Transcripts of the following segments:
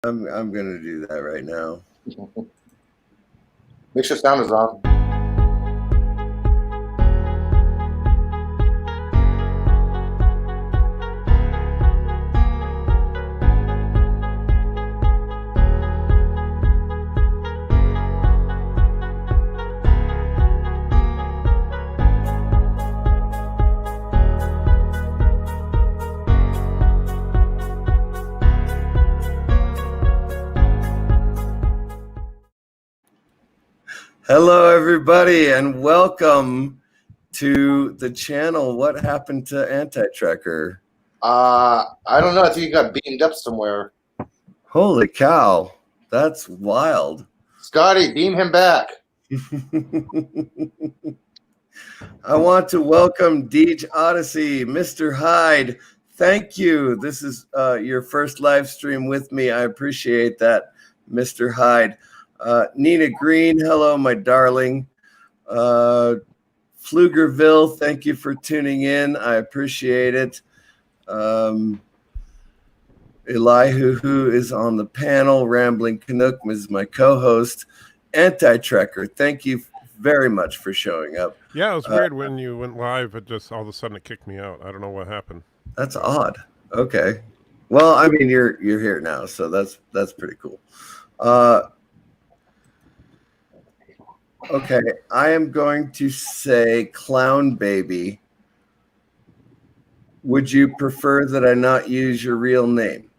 I'm gonna do that right now. Make sure sound is on. Hello, everybody, and welcome to the channel. What happened to Anti-Tracker? I don't know. I think you got beamed up somewhere. Holy cow, that's wild. Scotty, beam him back. I want to welcome Deej Odyssey, Mr. Hyde. Thank you. This is your first live stream with me. I appreciate that, Mr. Hyde. Nina Green, hello, my darling. Pflugerville, thank you for tuning in. I appreciate it. Elihu, who is on the panel, Rambling Canuck is my co-host. Anti-Trekker, thank you very much for showing up. Yeah, it was weird when you went live. It just all of a sudden it kicked me out. I don't know what happened. That's odd. Okay. Well, I mean, you're here now, so that's pretty cool. Okay, I am going to say Clown Baby. Would you prefer that I not use your real name?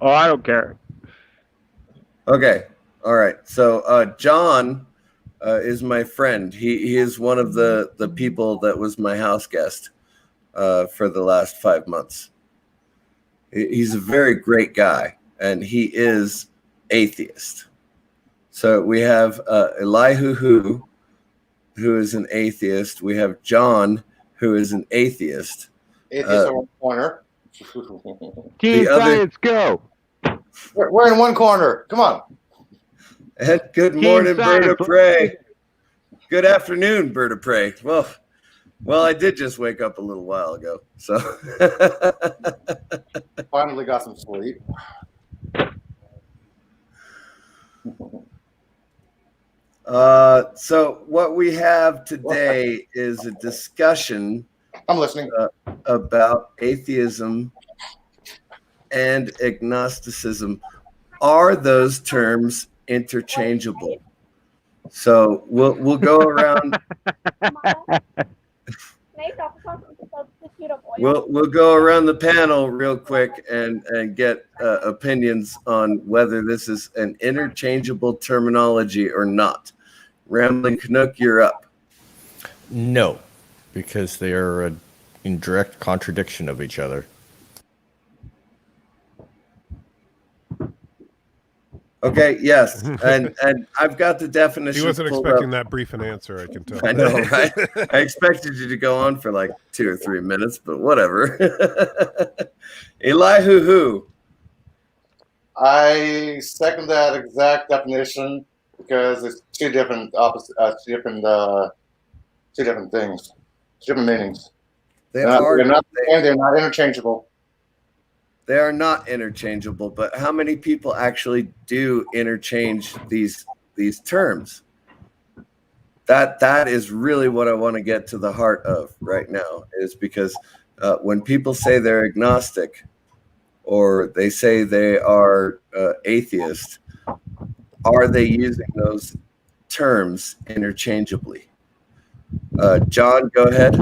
Oh, I don't care. Okay, all right. So John is my friend. He is one of the people that was my house guest for the last 5 months. He's a very great guy, and he is atheist. So we have Elihu, who is an atheist. We have John, who is an atheist. Atheist in one corner. Team Science, go! We're in one corner. Come on. And good morning, Bird of Prey. Good afternoon, Bird of Prey. Well, I did just wake up a little while ago, so Finally got some sleep. So what we have today is a discussion. I'm listening. About atheism and agnosticism. Are those terms interchangeable? So we'll go around. We'll go around the panel real quick and get opinions on whether this is an interchangeable terminology or not. Rambling Canuck, you're up. No, because they are in direct contradiction of each other. Okay, yes, and I've got the definition. He wasn't expecting that brief an answer, I can tell. I know, right? I expected you to go on for like 2 or 3 minutes, but whatever. Elihu, who? I second that exact definition because it's two different things, different meanings. They're not interchangeable. They are not interchangeable, but how many people actually do interchange these terms? That is really what I want to get to the heart of right now, is because when people say they're agnostic or they say they are atheist, are they using those terms interchangeably? John, go ahead.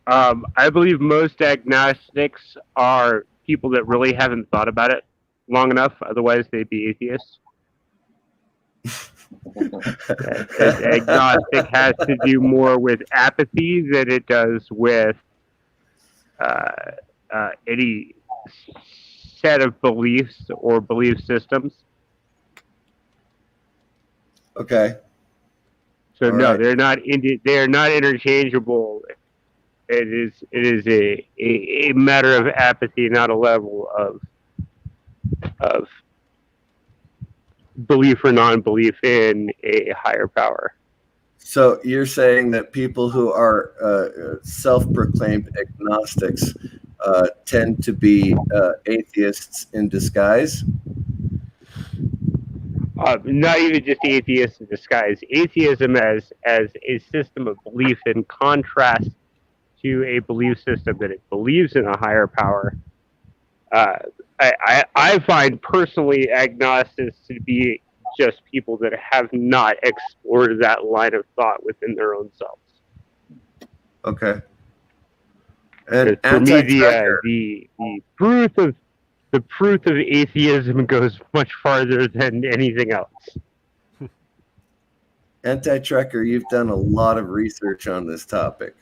I believe most agnostics are people that really haven't thought about it long enough. Otherwise, they'd be atheists. Agnostic has to do more with apathy than it does with any set of beliefs or belief systems. Okay. So no, they're not interchangeable. It is a matter of apathy, not a level of belief or non-belief in a higher power. So you're saying that people who are self-proclaimed agnostics tend to be atheists in disguise. Not even just atheists in disguise. Atheism as a system of belief in contrast to a belief system that it believes in a higher power. I find personally agnostics to be just people that have not explored that line of thought within their own selves. Okay. And For me, anti-tracker. the proof of atheism goes much farther than anything else. Anti-tracker, you've done a lot of research on this topic.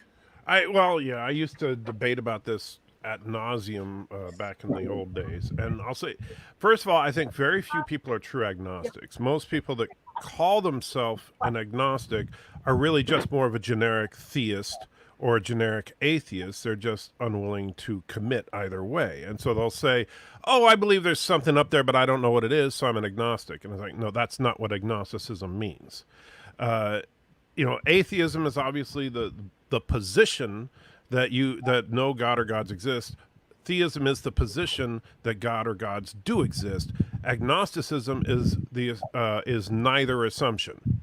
I used to debate about this ad nauseum back in the old days. And I'll say, first of all, I think very few people are true agnostics. Most people that call themselves an agnostic are really just more of a generic theist or a generic atheist. They're just unwilling to commit either way. And so they'll say, oh, I believe there's something up there, but I don't know what it is, so I'm an agnostic. And it's like, no, that's not what agnosticism means. Atheism is obviously the position that no God or gods exist. Theism is the position that God or gods do exist. Agnosticism is neither assumption.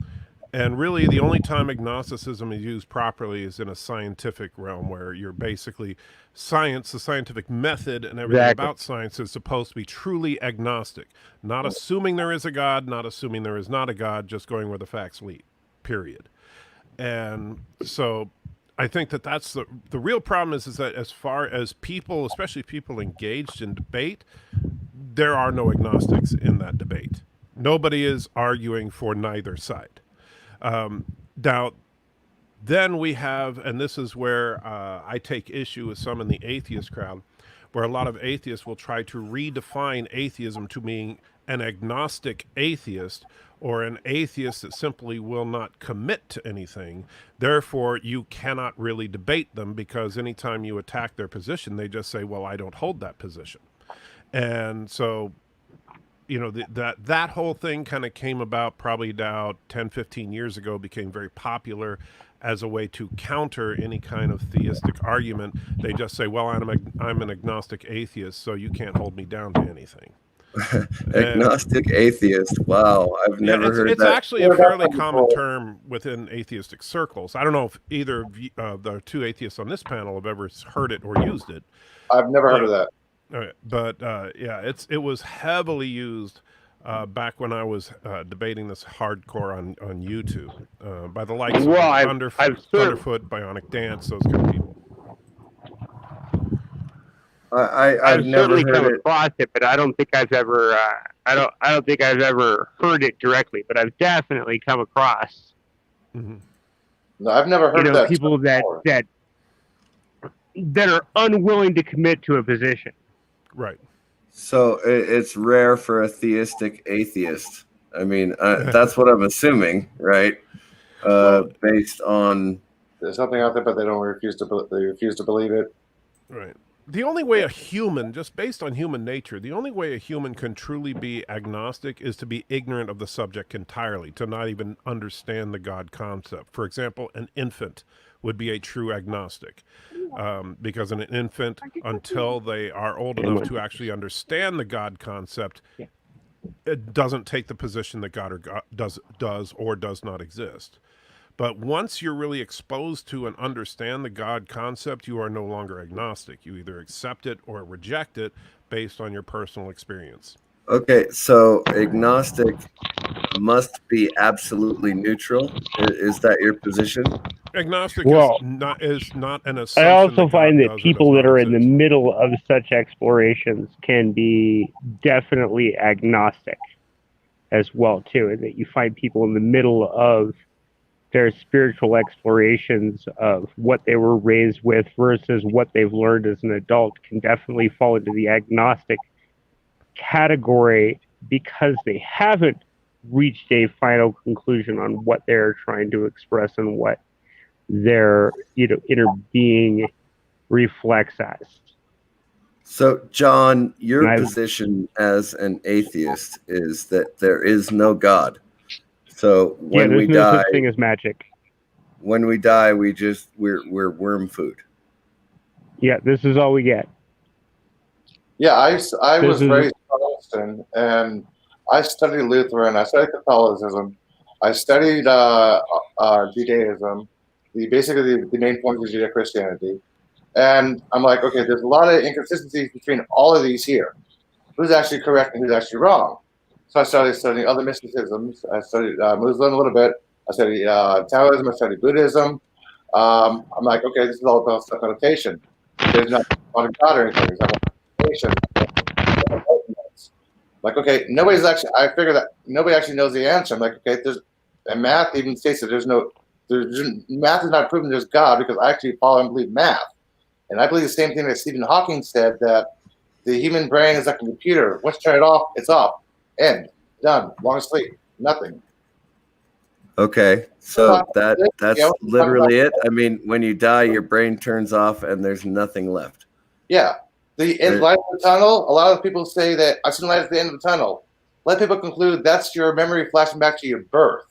And really, the only time agnosticism is used properly is in a scientific realm, where you're basically science, the scientific method, and everything about science is supposed to be truly agnostic, not assuming there is a God, not assuming there is not a God, just going where the facts lead. Period. And so I think that's the real problem is that as far as people, especially people engaged in debate, there are no agnostics in that debate. Nobody is arguing for neither side. Now, then we have, and this is where I take issue with some in the atheist crowd, where a lot of atheists will try to redefine atheism to mean an agnostic atheist, or an atheist that simply will not commit to anything. Therefore, you cannot really debate them, because anytime you attack their position, they just say, well, I don't hold that position. And so, that whole thing kind of came about probably about 10, 15 years ago, became very popular as a way to counter any kind of theistic argument. They just say, well, I'm an agnostic atheist, so you can't hold me down to anything. Agnostic atheist. Wow, I've never heard it's that. It's actually a fairly common term within atheistic circles. I don't know if either of the two atheists on this panel have ever heard it or used it. I've never heard of that. But it was heavily used back when I was debating this hardcore on YouTube by the likes of Thunderfoot, Bionic Dance, those kind of people. I've never certainly come heard it. across it, but I don't think I've ever. I don't think I've ever heard it directly, but I've definitely come across. Mm-hmm. No, I've never heard that. People that are unwilling to commit to a position. Right. So it's rare for a theistic atheist. I mean, that's what I'm assuming, right? Based on there's something out there, but they refuse to believe it. Right. The only way a human, just based on human nature, the only way a human can truly be agnostic is to be ignorant of the subject entirely, to not even understand the God concept. For example, an infant would be a true agnostic, because an infant, until they are old enough to actually understand the God concept, it doesn't take the position that God does or does not exist. But once you're really exposed to and understand the God concept, you are no longer agnostic. You either accept it or reject it based on your personal experience. Okay, so agnostic must be absolutely neutral. Is that your position? Agnostic is not an assumption. I also find that people that are in the middle of such explorations can be definitely agnostic as well, too. And that you find people in the middle of their spiritual explorations of what they were raised with versus what they've learned as an adult can definitely fall into the agnostic category, because they haven't reached a final conclusion on what they're trying to express and what their inner being reflects as. So, John, your position as an atheist is that there is no God. So when we die, there's no such thing as magic. When we die, we're worm food. Yeah, this is all we get. Yeah, I was This is- raised Protestant, and I studied Lutheran. I studied Catholicism. I studied Judaism. Basically the main point is Judeo-Christianity. And I'm like, okay, there's a lot of inconsistencies between all of these here. Who's actually correct and who's actually wrong? So I started studying other mysticisms. I studied Muslim a little bit. I studied Taoism. I studied Buddhism. I'm like, okay, this is all about self-meditation. There's not one God or anything. There's not one meditation. Like, okay, nobody's actually. I figure that nobody actually knows the answer. I'm like, okay, and math even states that math is not proven there's God because I actually follow and believe math, and I believe the same thing that Stephen Hawking said, that the human brain is like a computer. Once you turn it off, it's off. End. Done. Long asleep. Nothing. Okay, so that's literally it. I mean, when you die, your brain turns off and there's nothing left. Yeah. The end light of the tunnel, a lot of people say that I've seen light at the end of the tunnel. Let people conclude that's your memory flashing back to your birth.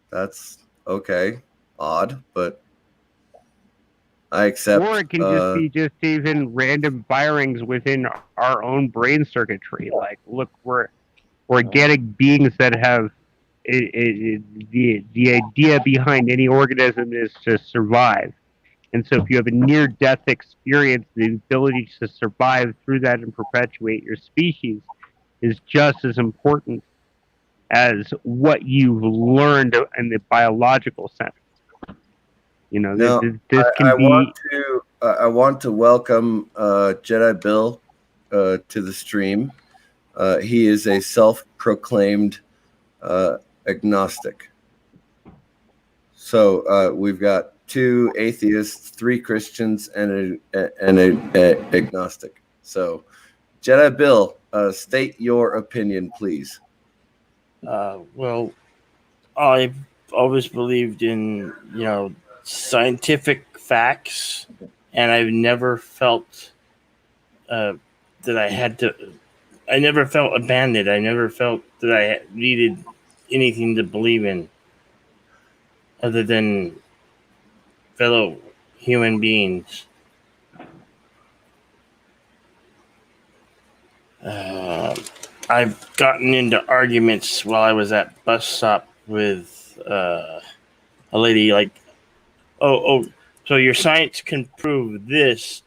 That's okay. Odd, but I accept. Or it can just be just even random firings within our own brain circuitry. Like, look, we're organic beings that have the idea behind any organism is to survive. And so if you have a near-death experience, the ability to survive through that and perpetuate your species is just as important as what you've learned in the biological sense. You know, Now, this can I want to welcome Jedi Bill to the stream. He is a self-proclaimed agnostic. So we've got 2 atheists, 3 Christians, and an agnostic. So, Jedi Bill, state your opinion, please. Well, I've always believed in, scientific facts, and I've never felt that I never felt abandoned. I never felt that I needed anything to believe in other than fellow human beings. I've gotten into arguments while I was at bus stop with a lady like, so your science can prove this,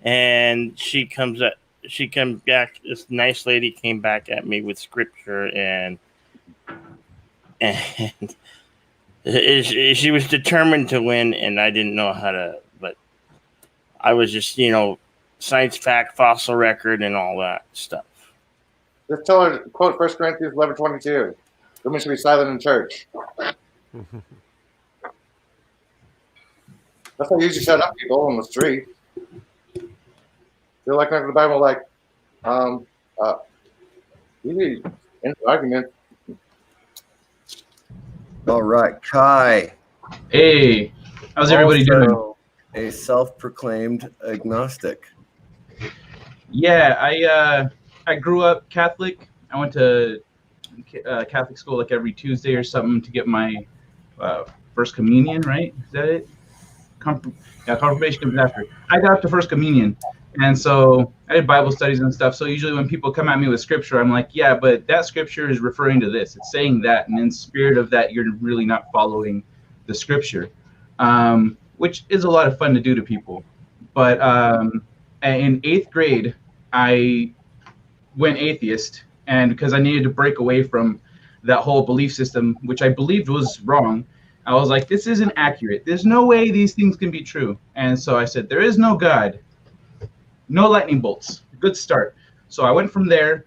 and she comes back. This nice lady came back at me with scripture, and she was determined to win, and I didn't know how to. But I was just, science fact, fossil record, and all that stuff. Just tell her, quote 1 Corinthians 11:22. Women should be silent in church. That's how you usually shut up people on the street. They're like, the Bible, like, usually in the argument. All right, Kai. Hey, how's everybody doing? A self-proclaimed agnostic. Yeah, I grew up Catholic. I went to Catholic school like every Tuesday or something to get my first communion, right? Is that it? Confirmation comes after. I got to first communion. And so I did Bible studies and stuff. So usually when people come at me with scripture, I'm like, yeah, but that scripture is referring to this. It's saying that. And in spirit of that, you're really not following the scripture, which is a lot of fun to do to people. But in 8th grade, I went atheist. And because I needed to break away from that whole belief system, which I believed was wrong, I was like, this isn't accurate. There's no way these things can be true. And so I said, there is no God. No lightning bolts. Good start. So I went from there,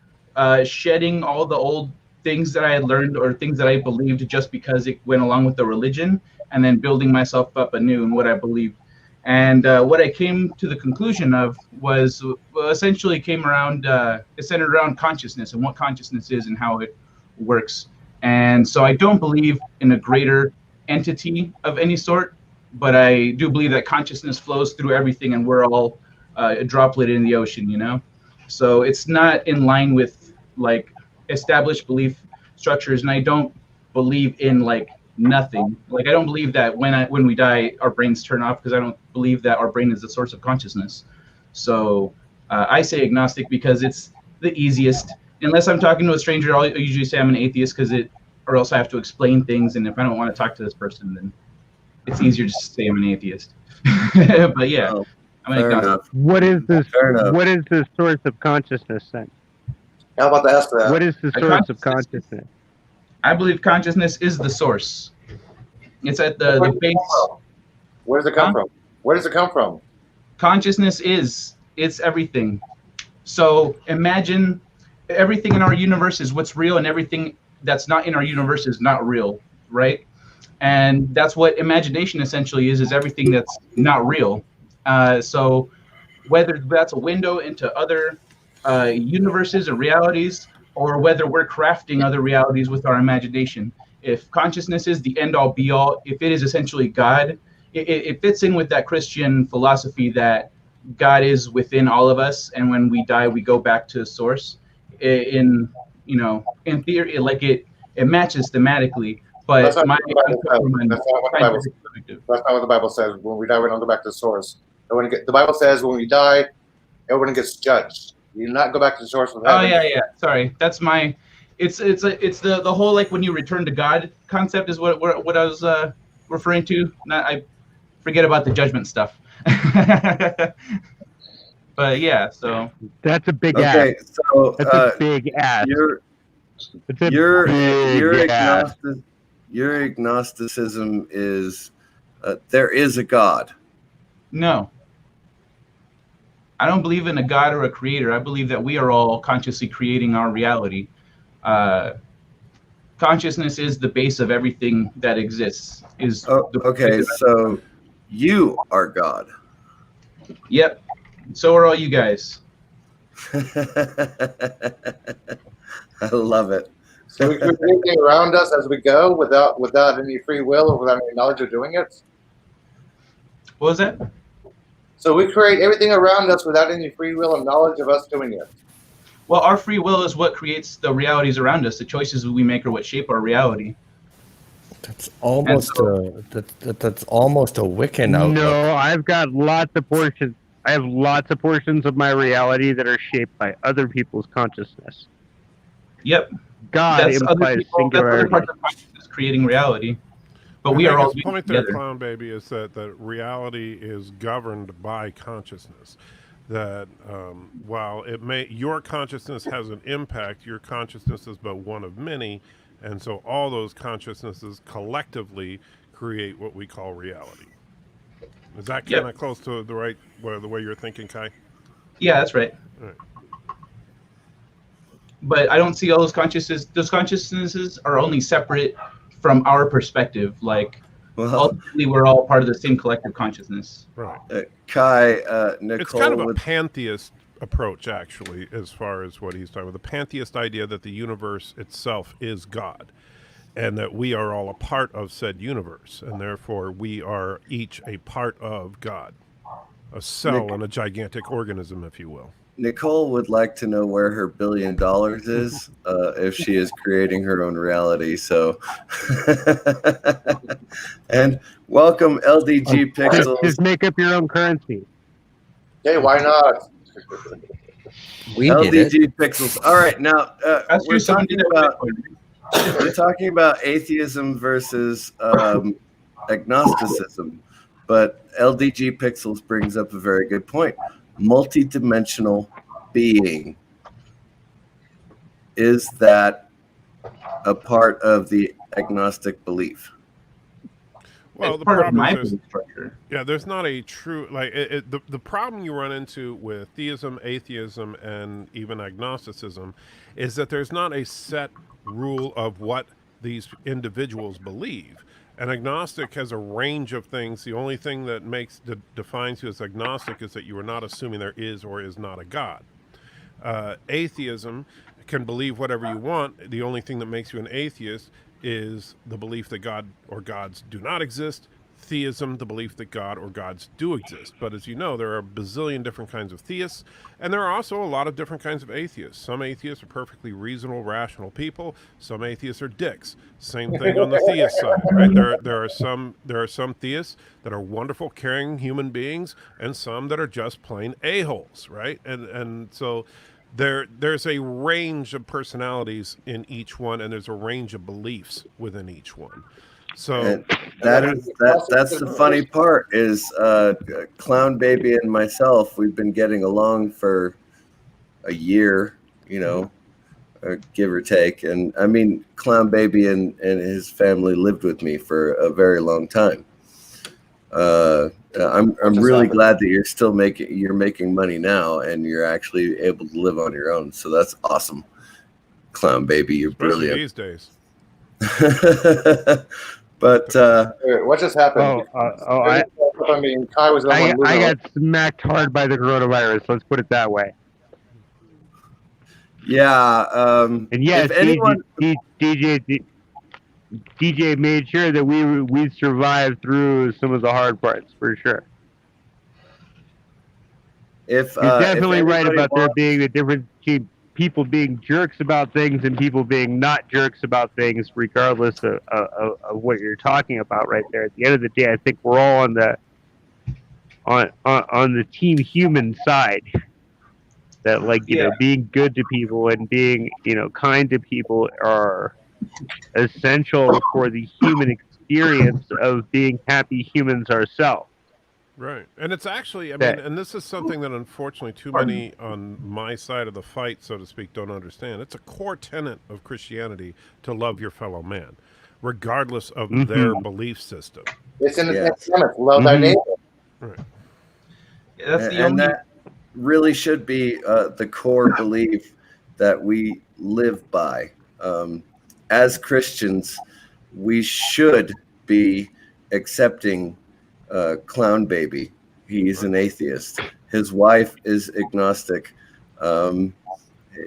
shedding all the old things that I had learned or things that I believed just because it went along with the religion, and then building myself up anew in what I believed. And what I came to the conclusion of was essentially it centered around consciousness and what consciousness is and how it works. And so I don't believe in a greater entity of any sort, but I do believe that consciousness flows through everything, and we're all a droplet in the ocean, So it's not in line with like established belief structures, and I don't believe in like nothing. Like I don't believe that when we die our brains turn off, because I don't believe that our brain is the source of consciousness. So I say agnostic because it's the easiest. Unless I'm talking to a stranger, I'll usually say I'm an atheist or else I have to explain things. And if I don't want to talk to this person, then it's easier just to say I'm an atheist. But yeah, Oh, I'm an fair agnostic. enough. What is this? Fair enough. What is the source of consciousness then? How about to ask that? What is the source of consciousness? I believe consciousness is the source. It's at the base. Where does it come from? Where does it come from? Consciousness it's everything. So imagine everything in our universe is what's real, and everything that's not in our universe is not real, right? And that's what imagination essentially is everything that's not real. So whether that's a window into other universes or realities, or whether we're crafting other realities with our imagination. If consciousness is the end all be all, if it is essentially God, it fits in with that Christian philosophy that God is within all of us, and when we die, we go back to the source. In theory, like it matches thematically. But That's not my what the Bible says. When we die, we don't go back to the source. And the Bible says when we die, everyone gets judged. You do not go back to the source of heaven. Oh yeah. Sorry, that's my. It's the whole like when you return to God concept is what I was referring to. I forget about the judgment stuff. But yeah, so That's a big Okay, ass. so That's a big ass. It's a big ass. your agnosticism is there is a God. no. I don't believe in a God or a creator. I believe that we are all consciously creating our reality. Consciousness is the base of everything that exists. Okay, so you are God. Yep. So are all you guys. I love it. So we create anything around us as we go without any free will or without any knowledge of doing it. What was that? So we create everything around us without any free will and knowledge of us doing it. Well, our free will is what creates the realities around us. The choices we make are what shape our reality. That's almost that's almost a Wiccan outlook. No, I've got lots of portions. I have lots of portions of my reality that are shaped by other people's consciousness. Yep. God implies That's singularity. other parts of consciousness creating reality. But we are all his point together. there, Clown Baby, is that reality is governed by consciousness. That while your consciousness has an impact, your consciousness is but one of many, and so all those consciousnesses collectively create what we call reality. Is that kind of close to the way you're thinking, Kai? Yeah, that's right. All right. But I don't see all those consciousnesses. Those consciousnesses are only separate from our perspective. Like, ultimately, we're all part of the same collective consciousness. Right. Kai, Nicole. It's kind of a pantheist approach, actually, as far as what he's talking about. The pantheist idea that the universe itself is God, and that we are all a part of said universe, and therefore we are each a part of God, a cell in a gigantic organism, if you will. Nicole would like to know where her $1 billion is if she is creating her own reality. So, and welcome LDG Pixels. Just make up your own currency. Hey, why not? We did it. LDG Pixels. All right, now we're talking about atheism versus agnosticism, but LDG Pixels brings up a very good point. Multidimensional being, is that a part of the agnostic belief? Well, the problem is there's not a true the problem you run into with theism, atheism, and even agnosticism is that there's not a set rule of what these individuals believe. An agnostic has a range of things. The only thing that defines you as agnostic is that you are not assuming there is or is not a God. Atheism can believe whatever you want. The only thing that makes you an atheist is the belief that God or gods do not exist. theism, the belief that God or gods do exist. But as you know, there are a bazillion different kinds of theists, and there are also a lot of different kinds of atheists. Some atheists are perfectly reasonable, rational people. Some atheists are dicks. Same thing on the theist side, right? There are some theists that are wonderful, caring human beings, and some that are just plain a-holes, right? And so there's a range of personalities in each one, and there's a range of beliefs within each one. So And that's the funny part is Clown Baby and myself, we've been getting along for a year, give or take. And I mean, Clown Baby and his family lived with me for a very long time. I'm really glad that you're making money now and you're actually able to live on your own. So that's awesome. Clown Baby, you're especially brilliant these days. But what just happened? I mean, Kai was the one. I got smacked hard by the coronavirus. Let's put it that way. Yeah. And yes, if anyone, DJ made sure that we survived through some of the hard parts for sure. You're definitely right about there being a difference between people being jerks about things and people being not jerks about things, regardless of what you're talking about right there. At the end of the day, I think we're all on the team human side. That being good to people and being kind to people are essential for the human experience of being happy humans ourselves. Right. And it's actually, and this is something that unfortunately too many on my side of the fight, so to speak, don't understand. It's a core tenet of Christianity to love your fellow man, regardless of their belief system. It's in the tenet, love thy neighbor. Right. Yeah, that's the only... that really should be the core belief that we live by. As Christians, we should be accepting Clown Baby. He's an atheist. His wife is agnostic.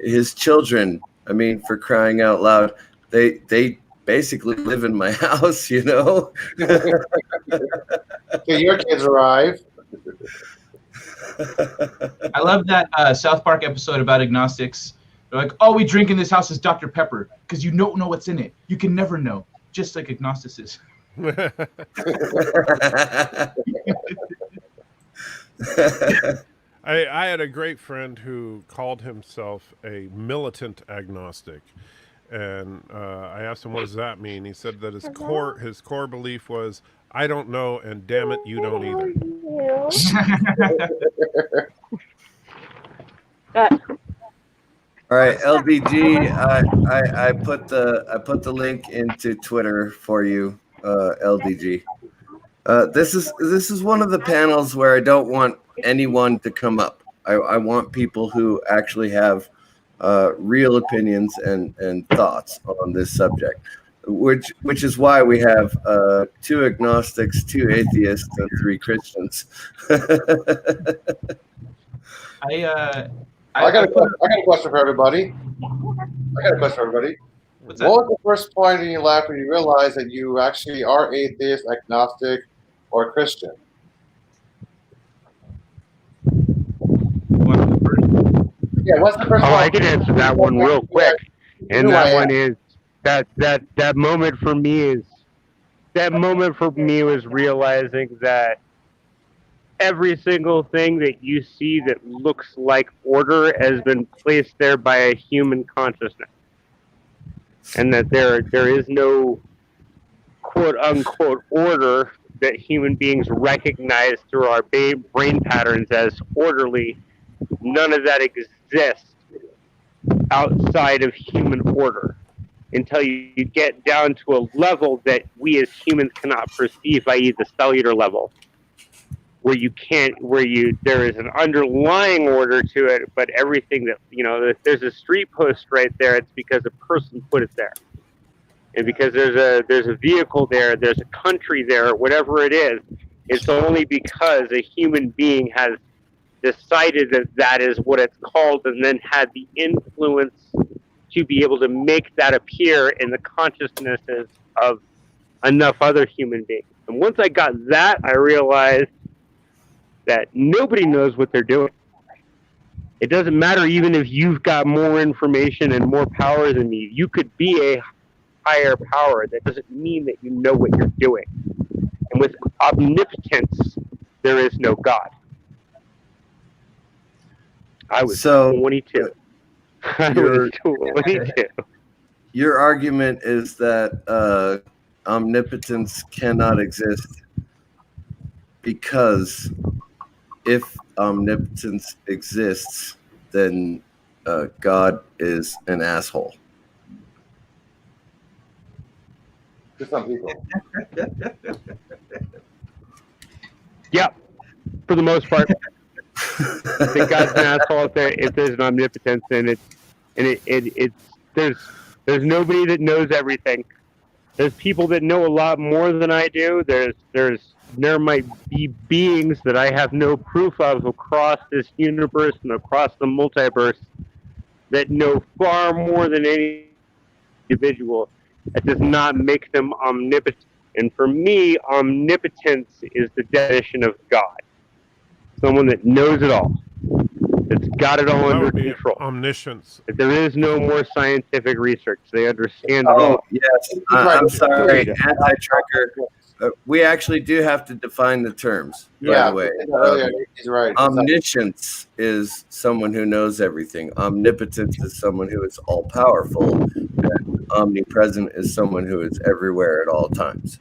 His children, I mean, for crying out loud, they basically live in my house, So your kids arrive. I love that South Park episode about agnostics. They're like, all we drink in this house is Dr. Pepper because you don't know what's in it. You can never know, just like agnosticism. I had a great friend who called himself a militant agnostic, and I asked him, what does that mean? He said that his core belief was, I don't know, and damn it, you don't either. All right, LDG, I put the link into Twitter for you, LDG. This is one of the panels where I don't want anyone to come up. I want people who actually have real opinions and thoughts on this subject, which is why we have 2 agnostics, 2 atheists, and 3 Christians. I got a question for everybody. What's the first point in your life when you realize that you actually are atheist, agnostic, or Christian? What's the first one? I can answer that one real quick. And that one is that moment for me was realizing that every single thing that you see that looks like order has been placed there by a human consciousness. And that there is no quote unquote order that human beings recognize through our brain patterns as orderly. None of that exists outside of human order until you get down to a level that we as humans cannot perceive, i.e. the cellular level, where there is an underlying order to it, but everything that, if there's a street post right there, it's because a person put it there. And because there's a vehicle there, there's a country there, whatever it is, it's only because a human being has decided that is what it's called and then had the influence to be able to make that appear in the consciousnesses of enough other human beings. And once I got that, I realized that nobody knows what they're doing. It doesn't matter even if you've got more information and more power than me. You could be a higher power. That doesn't mean that you know what you're doing. And with omnipotence, there is no God. I was 22. I was 22. Your argument is that omnipotence cannot exist because if omnipotence exists, then God is an asshole. To some people. Yeah, for the most part. I think God's an asshole if there's an omnipotence, and there's nobody that knows everything. There's people that know a lot more than I do. There might be beings that I have no proof of across this universe and across the multiverse that know far more than any individual. That does not make them omnipotent. And for me, omnipotence is the definition of God. Someone that knows it all. That's got it all That under would be control. omniscience. That there is no more scientific research. They understand it Oh, all. yes. I'm sorry, anti-trucker. We actually do have to define the terms, by the way. He's right. Omniscience is someone who knows everything. Omnipotence is someone who is all-powerful. And omnipresent is someone who is everywhere at all times.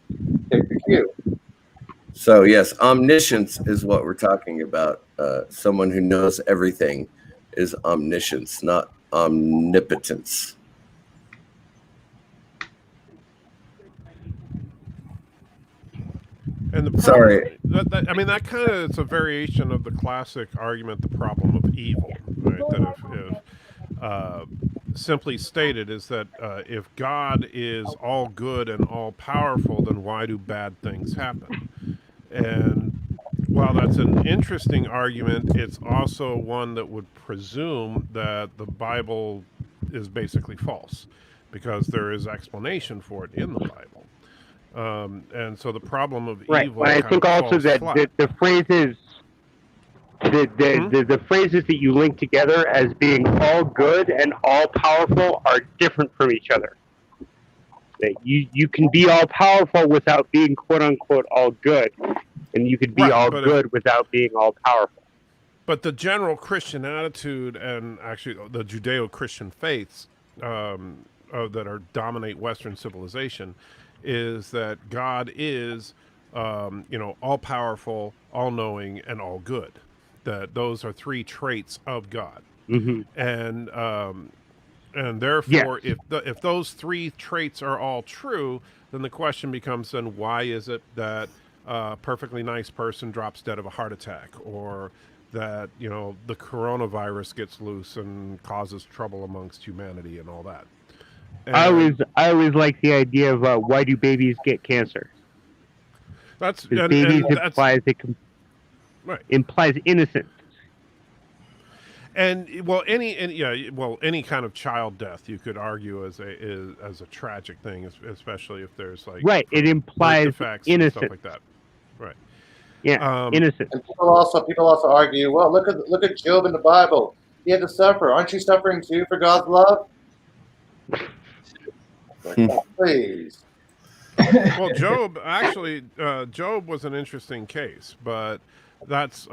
So, yes, omniscience is what we're talking about. Someone who knows everything is omniscience, not omnipotence. And the problem, Sorry. that kind of is a variation of the classic argument, the problem of evil, right? That if simply stated is that if God is all good and all powerful, then why do bad things happen? And while that's an interesting argument, it's also one that would presume that the Bible is basically false, because there is explanation for it in the Bible. And so the problem of evil. Right. I think also that the phrases, the phrases that you link together as being all good and all powerful are different from each other. That you can be all powerful without being quote unquote all good, and you could be all good without being all powerful. But the general Christian attitude, and actually the Judeo-Christian faiths that dominate Western civilization, is that God is, all powerful, all knowing, and all good. That those are three traits of God, and therefore, yes. if those three traits are all true, then the question becomes: then why is it that a perfectly nice person drops dead of a heart attack, or that the coronavirus gets loose and causes trouble amongst humanity and all that? And I always like the idea of why do babies get cancer? Babies implies innocence. And any kind of child death you could argue as a tragic thing, especially if there's right. It implies innocence and stuff like that. Right. Yeah, innocent. And people also argue, well, look at Job in the Bible. He had to suffer. Aren't you suffering too for God's love? Please. Well, Job was an interesting case, but that's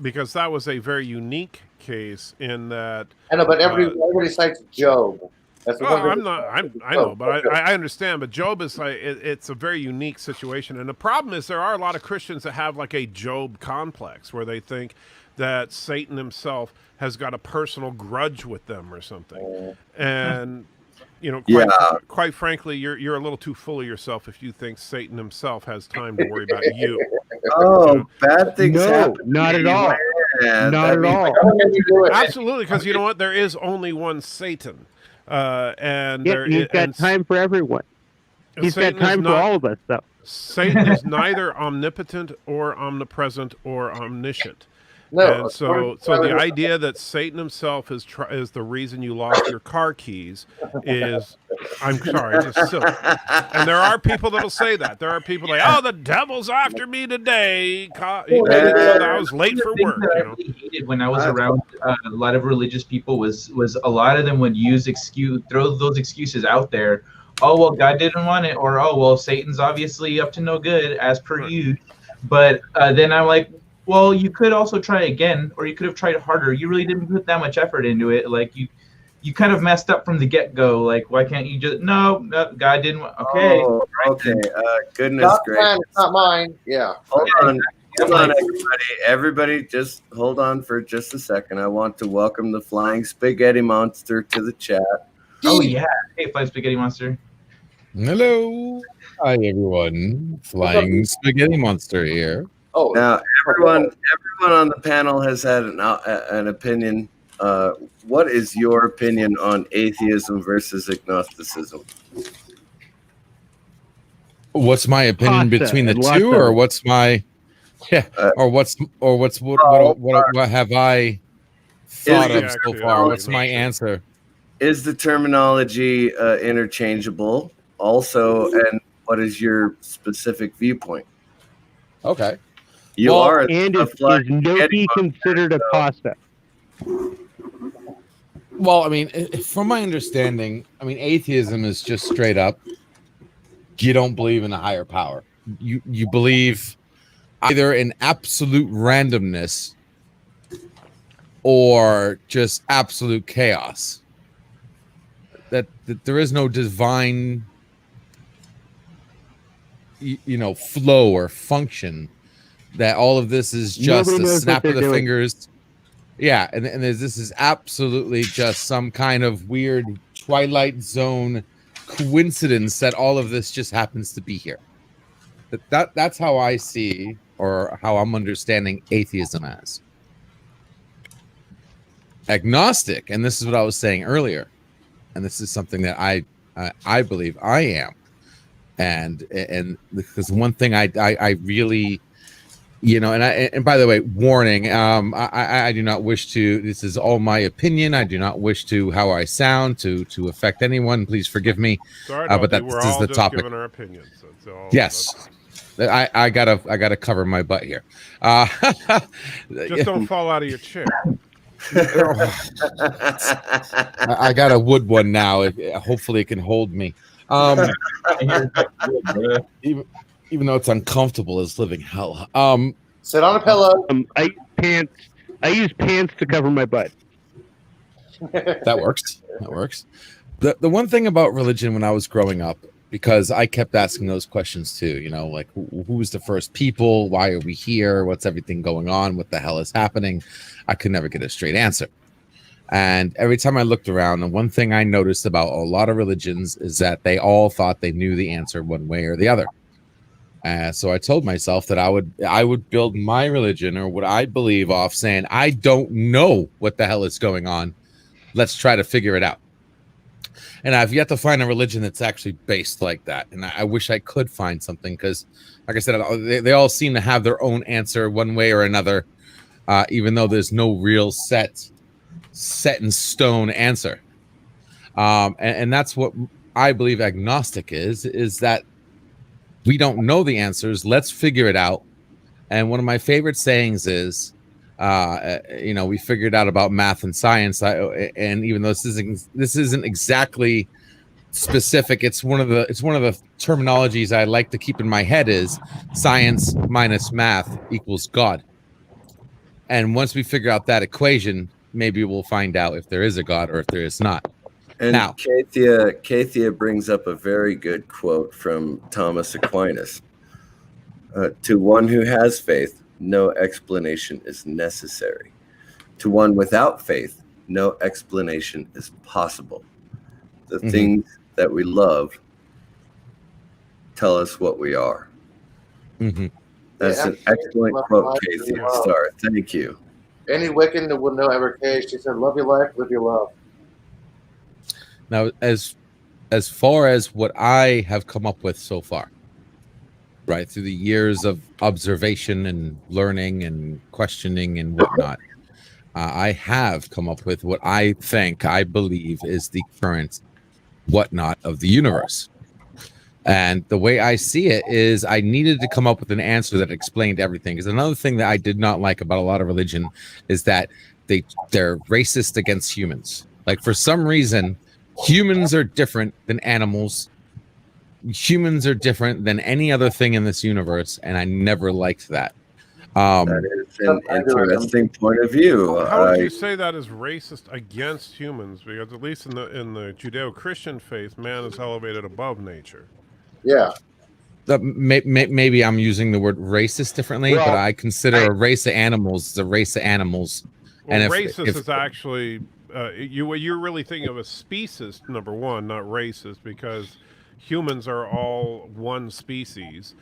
because that was a very unique case in that. I know, but everybody cites Job. I know, but I understand. But Job is it's a very unique situation, and the problem is there are a lot of Christians that have like a Job complex, where they think that Satan himself has got a personal grudge with them or something, and. Quite frankly, you're a little too full of yourself if you think Satan himself has time to worry about you. Oh, bad things happen. Not at all. Not at all. Absolutely, because you know what? There is only one Satan, and he's got time for everyone. He's got time for all of us, though. Satan is neither omnipotent or omnipresent or omniscient. No, and so the idea that Satan himself is the reason you lost your car keys is I'm sorry, just silly. And there are people that'll say that. There are people like, "Oh, the devil's after me today. I was late for work." That I You know, really hated when I was around a lot of religious people was a lot of them would throw those excuses out there. Oh well, God didn't want it, or oh well, Satan's obviously up to no good, as per you. But then I'm like, well, you could also try again, or you could have tried harder. You really didn't put that much effort into it. Like you kind of messed up from the get-go. Like, why can't you just no God didn't want, okay. Oh, okay. Goodness Not gracious. mine, it's not mine. Yeah. Hold on, everybody. Everybody, just hold on for just a second. I want to welcome the Flying Spaghetti Monster to the chat. Oh yeah, hey, Flying Spaghetti Monster. Hello. Hi, everyone. Flying Spaghetti Monster here. Oh, Now, everyone on the panel has had an opinion. What is your opinion on atheism versus agnosticism? What's my opinion Pasta between the and lots two, of or it. what's my what have I thought of so far? What's my answer? Is the terminology interchangeable? Also, and what is your specific viewpoint? Okay. You Well, are And a is Flying gnocchi Spaghetti Monster, considered a so- pasta? Well, I mean, from my understanding, I mean, atheism is just straight up. You don't believe in a higher power. You believe either in absolute randomness or just absolute chaos. That there is no divine, flow or function. That all of this is just Nobody a knows snap what of the they're doing. fingers. Yeah, and this is absolutely just some kind of weird Twilight Zone coincidence that all of this just happens to be here. That's how I see, or how I'm understanding atheism as. Agnostic, and this is what I was saying earlier, and this is something that I believe I am, and because one thing I really, and by the way, warning, I do not wish to, this is all my opinion, I do not wish to how I sound to affect anyone, please forgive me. sorry, But we're this is all the just topic. giving our opinions. That's all. Yes. I gotta cover my butt here. Just don't fall out of your chair. I got a wood one now. Hopefully it can hold me. Even though it's uncomfortable as living hell. sit on a pillow. I use pants to cover my butt. That works. That works. The one thing about religion when I was growing up, because I kept asking those questions too, like who's the first people? Why are we here? What's everything going on? What the hell is happening? I could never get a straight answer. And every time I looked around, the one thing I noticed about a lot of religions is that they all thought they knew the answer one way or the other. So I told myself that I would build my religion, or what I believe, off saying, I don't know what the hell is going on. Let's try to figure it out. And I've yet to find a religion that's actually based like that. And I wish I could find something, because, like I said, they all seem to have their own answer one way or another, even though there's no real set in stone answer. And that's what I believe agnostic is that we don't know the answers. Let's figure it out. And one of my favorite sayings is, we figured out about math and science, and even though this isn't exactly specific, it's one of the terminologies I like to keep in my head is science minus math equals God. And once we figure out that equation, maybe we'll find out if there is a God or if there is not. And Now, Kathia brings up a very good quote from Thomas Aquinas. To one who has faith, no explanation is necessary. To one without faith, no explanation is possible. The things that we love tell us what we are. That's an excellent quote, Casey Star. Thank you. Any Wiccan that would know ever case, she said, love your life, live your love. Now, as far as what I have come up with so far, right, through the years of observation and learning and questioning and whatnot, I have come up with what I believe is the current whatnot of the universe. And the way I see it is I needed to come up with an answer that explained everything. Because another thing that I did not like about a lot of religion is that they're racist against humans. Like, for some reason, humans are different than animals. Humans are different than any other thing in this universe, and I never liked that. That is an interesting point of view. How would you say that is racist against humans? Because at least in the Judeo-Christian faith, man is elevated above nature. Yeah. Maybe I'm using the word racist differently, Well, but I consider a race of animals the race of animals. Well, And racist is actually you're really thinking of a species, number one, not racist, because humans are all one species.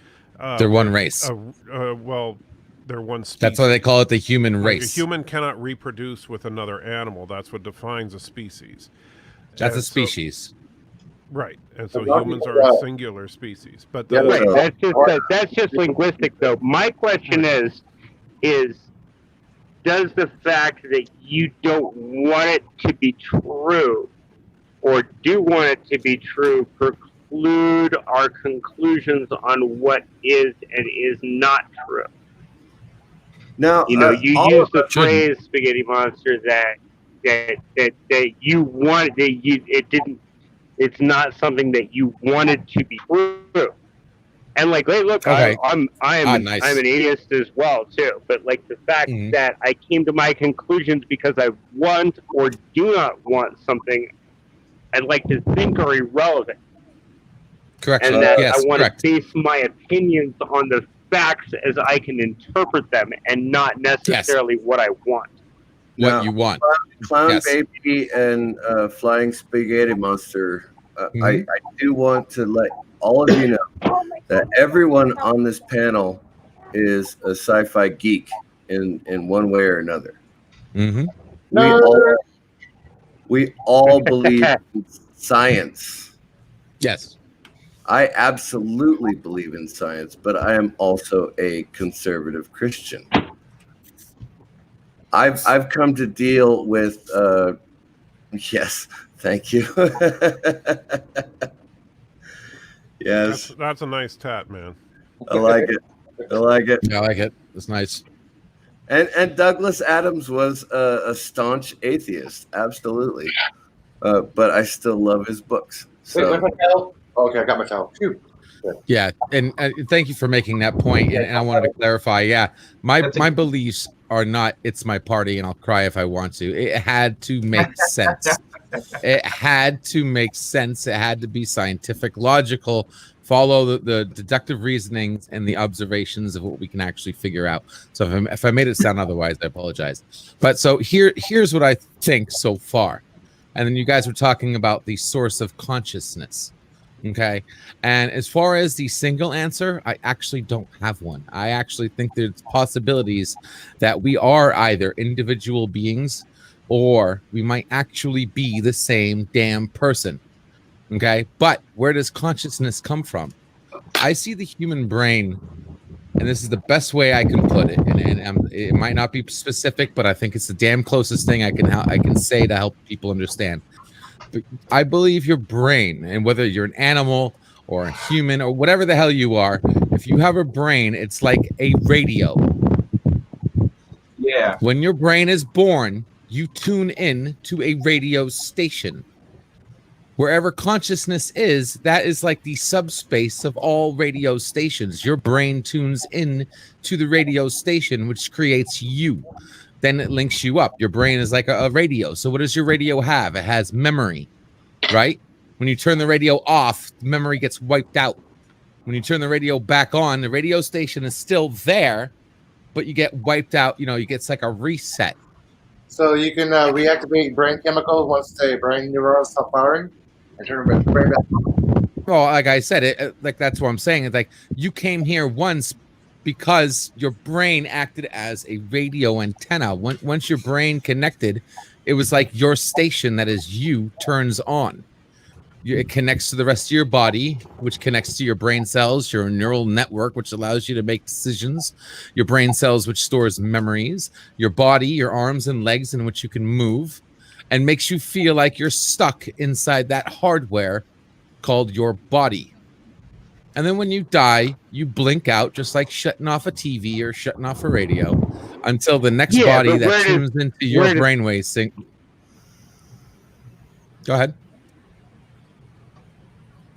They're one race. Well, they're one species. That's why they call it the human Like, race. a human cannot reproduce with another animal. That's what defines a species. That's And a species. Right, and so Well, humans are a singular species. But Yeah, Right, that's just linguistic, though. My question is does the fact that you don't want it to be true, or do want it to be true, preclude our conclusions on what is and is not true? Now, You know, you all use of the us phrase "spaghetti monster" that you wanted. It's not something that you wanted to be true. And like, hey, look, Okay. I'm Nice. I'm an atheist as well too. But like the fact that I came to my conclusions because I want or do not want something I'd like to think are irrelevant, Correct. and that Yes, I want correct. to base my opinions on the facts as I can interpret them, and not necessarily what I want. What Now, you want. Clown Yes. Baby and Flying Spaghetti Monster, I do want to let all of you know that everyone on this panel is a sci-fi geek in one way or another. Mm-hmm. We all believe in science. Yes. I absolutely believe in science, but I am also a conservative Christian. I've come to deal with yes, thank you. Yes, that's a nice tat, man. I like it. I like it. I like it. It's nice. And Douglas Adams was a staunch atheist, absolutely. But I still love his books. So. Wait, my towel? Okay, I got my towel. Phew. Yeah, and thank you for making that point. And I wanted to clarify. Yeah, my beliefs are not. It's my party, and I'll cry if I want to. It had to make sense. It had to make sense. It had to be scientific, logical. Follow the deductive reasonings and the observations of what we can actually figure out. So if I made it sound otherwise, I apologize. But so here's what I think so far. And then you guys were talking about the source of consciousness. Okay. And as far as the single answer, I actually don't have one. I actually think there's possibilities that we are either individual beings or we might actually be the same damn person. Okay. But where does consciousness come from? I see the human brain, and this is the best way I can put it. And it might not be specific, but I think it's the damn closest thing I can say to help people understand. I believe your brain, and whether you're an animal or a human or whatever the hell you are, if you have a brain, it's like a radio. Yeah. When your brain is born, you tune in to a radio station. Wherever consciousness is, that is like the subspace of all radio stations. Your brain tunes in to the radio station, which creates you. Then it links you up. Your brain is like a radio. So what does your radio have? It has memory, right? When you turn the radio off, the memory gets wiped out. When you turn the radio back on, the radio station is still there, but you get wiped out. You know, it's like a reset. So you can reactivate brain chemicals once the brain neurons stop firing and turn the brain back on. Well, like I said, like that's what I'm saying. It's like you came here once because your brain acted as a radio antenna. Once your brain connected, it was like your station, that is you, turns on. It connects to the rest of your body, which connects to your brain cells, your neural network, which allows you to make decisions, your brain cells, which stores memories, your body, your arms and legs in which you can move. and makes you feel like you're stuck inside that hardware called your body. And then when you die, you blink out just like shutting off a TV or shutting off a radio until the next body that tunes into your brainwaves sync. Go ahead.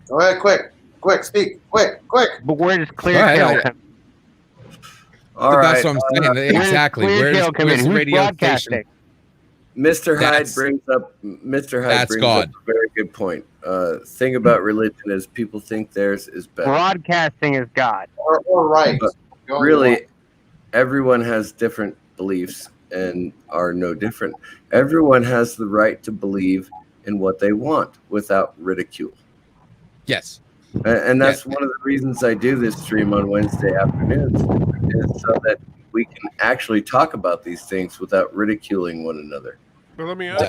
Go ahead, quick, speak, quick. But where does Cleartail come? All right. That's what I'm saying. Exactly. Where's Who's radio broadcasting? station? Mr. Hyde brings up a very good point. Thing about religion is people think theirs is better. Broadcasting is God. Or right. But really, everyone has different beliefs and are no different. Everyone has the right to believe in what they want without ridicule. Yes. And that's one of the reasons I do this stream on Wednesday afternoons, is so that we can actually talk about these things without ridiculing one another. But let me ask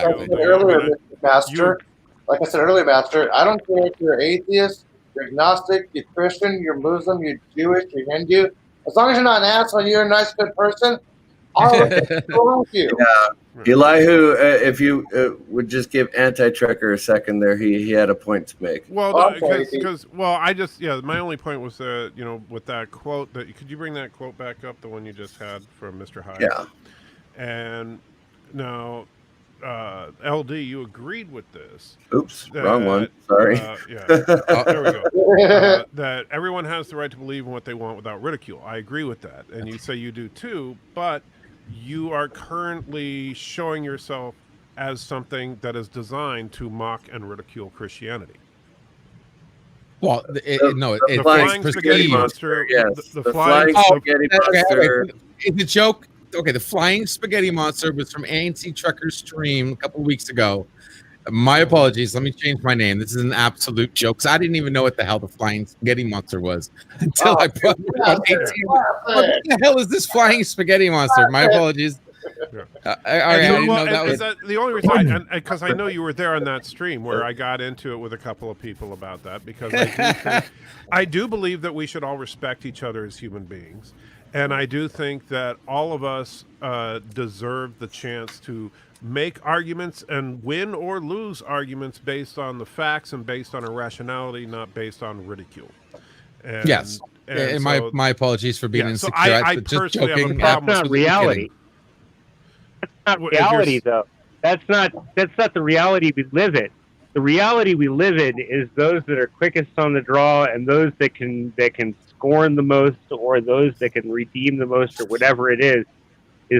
Like I said earlier, Master, I don't care if you're atheist, you're agnostic, you're Christian, you're Muslim, you're Jewish, you're Hindu. As long as you're not an asshole, you're a nice, good person. I'll go with you. Elihu, if you would just give Anti-Trekker a second there, he had a point to make. Well, because my only point was that, with that quote, could you bring that quote back up, the one you just had from Mr. Hyde? Yeah. And now, LD, you agreed with this. Oops, wrong one. Sorry. There we go. That everyone has the right to believe in what they want without ridicule. I agree with that. And you say you do too, but you are currently showing yourself as something that is designed to mock and ridicule Christianity. Well, the flying spaghetti monster. Yes, the flying spaghetti monster. It's a joke. Okay, the flying spaghetti monster was from ANC Trekker's stream a couple of weeks ago. My apologies. Let me change my name. This is an absolute joke. So I didn't even know what the hell the flying spaghetti monster was until I brought it on 18. What the hell is this flying spaghetti monster? My apologies. I didn't know that was the only reason, because I know you were there on that stream where I got into it with a couple of people about that, because I do believe that we should all respect each other as human beings. And I do think that all of us deserve the chance to make arguments and win or lose arguments based on the facts and based on our rationality, not based on ridicule. And, yes. And so, my apologies for being insecure. I personally have a problem. That's not reality. That's not reality, though. That's not the reality we live in. The reality we live in is those that are quickest on the draw and those that can scorn the most, or those that can redeem the most, or whatever it is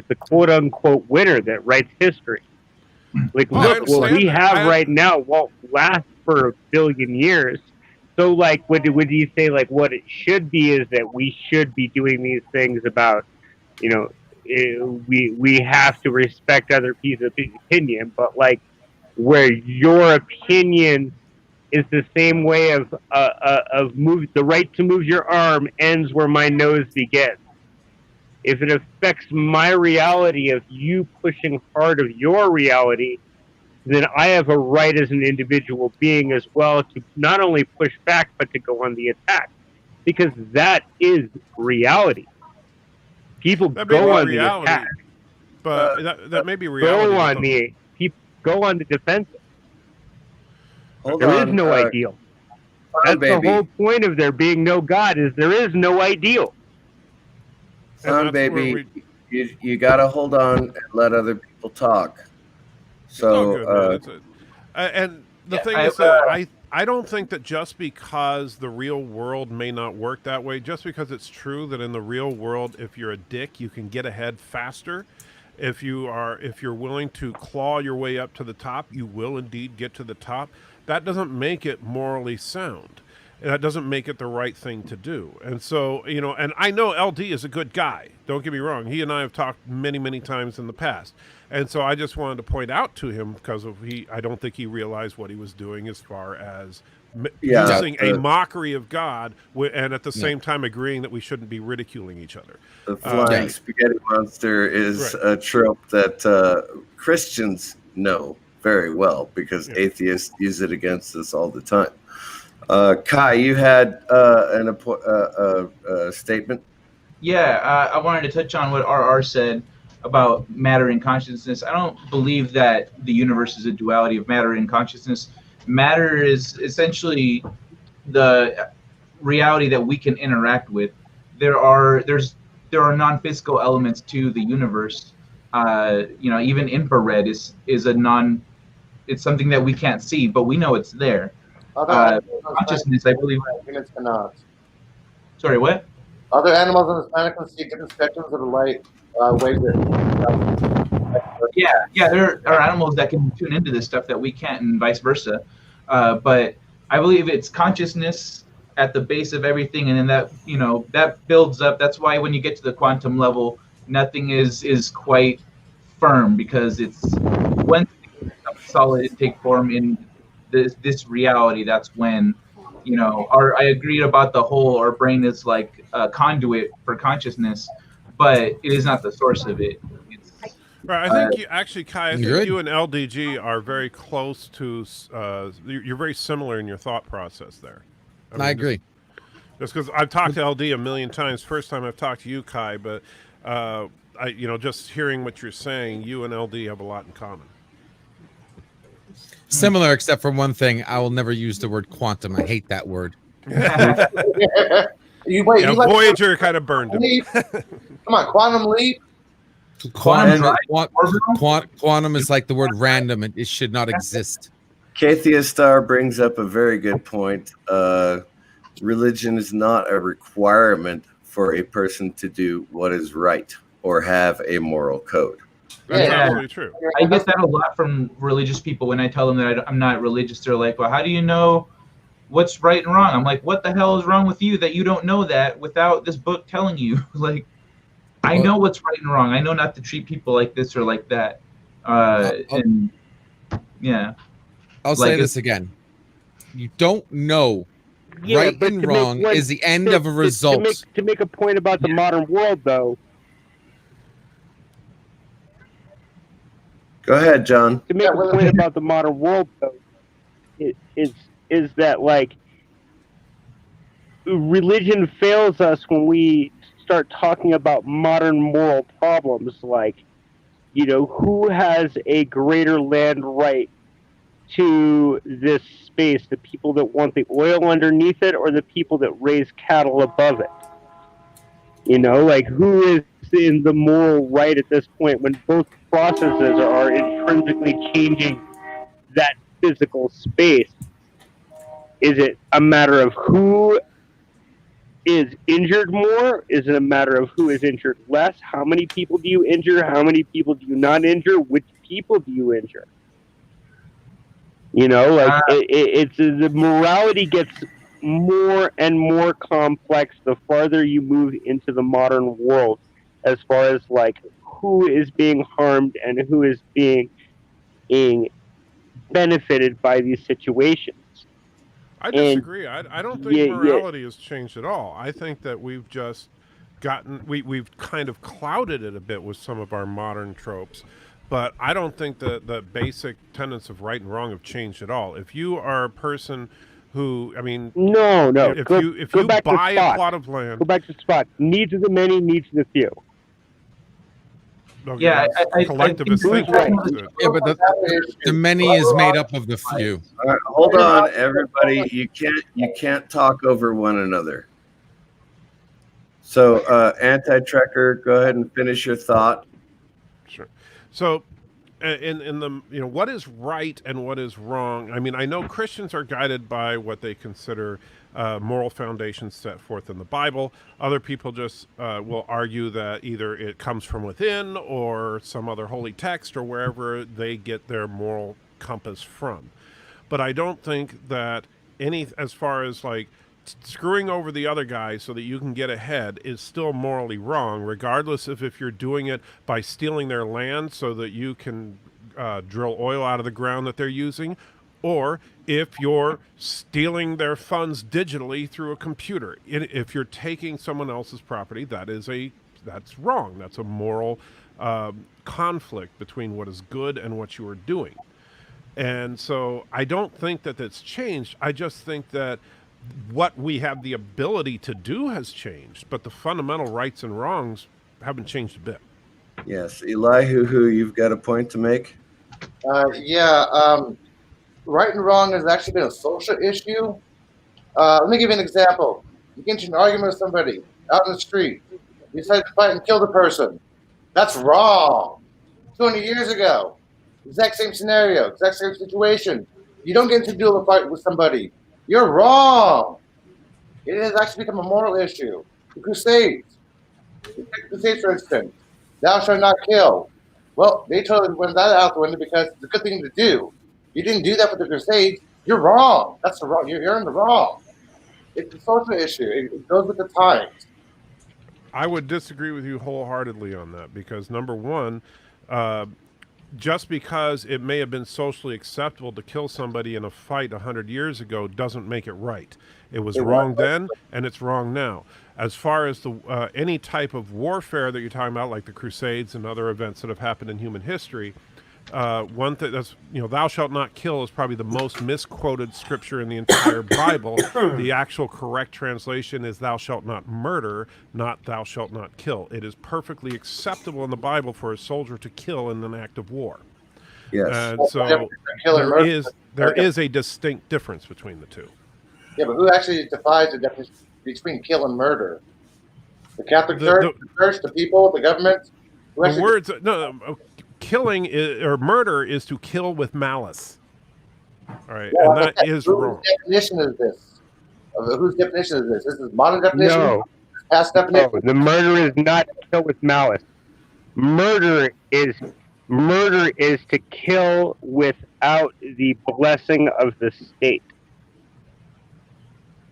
the quote unquote winner that writes history. Like, look, what we have right now won't last for a billion years. So, like, would you say, like, what it should be is that we should be doing these things about, we have to respect other people's opinion, but like, where your opinion is the same way of the right to move your arm ends where my nose begins. If it affects my reality of you pushing hard of your reality, then I have a right as an individual being as well to not only push back, but to go on the attack. Because that is reality. People go on reality, the attack. But that may be reality. Go on the defensive. There is no ideal. That's the whole point of there being no God, is there is no ideal. Baby, you got to hold on and let other people talk. So, and the thing is that I don't think that just because the real world may not work that way, just because it's true that in the real world, if you're a dick, you can get ahead faster. If you're willing to claw your way up to the top, you will indeed get to the top. That doesn't make it morally sound. That doesn't make it the right thing to do. And so, and I know LD is a good guy. Don't get me wrong. He and I have talked many, many times in the past. And so I just wanted to point out to him, because I don't think he realized what he was doing as far as using a mockery of God, and at the same time agreeing that we shouldn't be ridiculing each other. The flying spaghetti monster is a trope that Christians know very well, because atheists use it against us all the time. Kai, you had a statement? Yeah, I wanted to touch on what RR said. about matter and consciousness. I don't believe that the universe is a duality of matter and consciousness. Matter is essentially the reality that we can interact with. There are non-physical elements to the universe. Even infrared is a non. It's something that we can't see, but we know it's there. Consciousness, I believe. Humans cannot. Sorry, what? Other animals on this planet can see different spectrums of the light waves. Yeah, there are animals that can tune into this stuff that we can't, and vice versa. But I believe it's consciousness at the base of everything, and then that builds up. That's why when you get to the quantum level, nothing is quite firm, because it's when solid take form in this reality. That's when I agreed about the whole. Our brain is like a conduit for consciousness, but it is not the source of it. Right, I think you actually, Kai, I think you and LDG are very close to. You're very similar in your thought process there. I agree. Just because I've talked to LD a million times. First time I've talked to you, Kai, but just hearing what you're saying, you and LD have a lot in common. Similar, except for one thing. I will never use the word quantum. I hate that word. Voyager kind of burned him. Come on, quantum leap. Quantum is like the word random. It should not exist. Atheist Are brings up a very good point. Religion is not a requirement for a person to do what is right or have a moral code. That's absolutely true. I get that a lot from religious people. When I tell them that I'm not religious, they're like, well, how do you know what's right and wrong? I'm like, what the hell is wrong with you that you don't know that without this book telling you? Like, I know what's right and wrong. I know not to treat people like this or like that. And yeah. I'll say this again. You don't know right and wrong is the end of a result. To make a point about the modern world, though. Go ahead, John. To make a point about the modern world, though, is that, like, religion fails us when we start talking about modern moral problems, like, who has a greater land right to this space, the people that want the oil underneath it or the people that raise cattle above it? Like, who is in the moral right at this point when both processes are intrinsically changing that physical space? Is it a matter of who is injured more? Is it a matter of who is injured less? How many people do you injure? How many people do you not injure? Which people do you injure? It's the morality gets more and more complex the farther you move into the modern world, as far as like who is being harmed and who is being benefited by these situations. I disagree. I don't think morality has changed at all. I think that we've just we've kind of clouded it a bit with some of our modern tropes, but I don't think that the basic tenets of right and wrong have changed at all. If you are a person who, no. If you buy a plot of land, go back to Spot. Needs of the many, needs of the few. Okay, yeah, collectivist thinking. Yeah, but the many is made up of the few. All right, hold on, everybody. You can't talk over one another. So, Anti-Trekker, go ahead and finish your thought. Sure. So, in the what is right and what is wrong? I know Christians are guided by what they consider moral foundations set forth in the Bible. Other people just will argue that either it comes from within or some other holy text or wherever they get their moral compass from. But I don't think that as far as like screwing over the other guy so that you can get ahead is still morally wrong, regardless of if you're doing it by stealing their land so that you can drill oil out of the ground that they're using, or if you're stealing their funds digitally through a computer. If you're taking someone else's property, that's wrong. That's a moral conflict between what is good and what you are doing. And so I don't think that that's changed. I just think that what we have the ability to do has changed, but the fundamental rights and wrongs haven't changed a bit. Yes, Elihu, you've got a point to make. Right and wrong has actually been a social issue. Let me give you an example. You get into an argument with somebody out in the street. You decide to fight and kill the person. That's wrong. 20 years ago, exact same scenario, exact same situation. You don't get into do a fight with somebody. You're wrong. It has actually become a moral issue. The Crusades. The Crusades, for instance. Thou shalt not kill. Well, they totally went that out the window because it's a good thing to do. You didn't do that with the Crusades. You're wrong. That's the wrong. You're in the wrong. It's a social issue. It goes with the times. I would disagree with you wholeheartedly on that because number one, just because it may have been socially acceptable to kill somebody in a fight 100 years ago doesn't make it right. It was wrong then, and it's wrong now. As far as the any type of warfare that you're talking about, like the Crusades and other events that have happened in human history, one thing that's, thou shalt not kill is probably the most misquoted scripture in the entire Bible. The actual correct translation is thou shalt not murder, not thou shalt not kill. It is perfectly acceptable in the Bible for a soldier to kill in an act of war. Yes. And so there is a distinct difference between the two. Yeah, but who actually defines the difference between kill and murder? The Catholic Church, the people, the government? The words, killing or murder is to kill with malice. All right, and that is wrong. Whose definition is this? Whose definition is this? This is modern definition? No. Past definition? No, the murder is not kill with malice. Murder is to kill without the blessing of the state.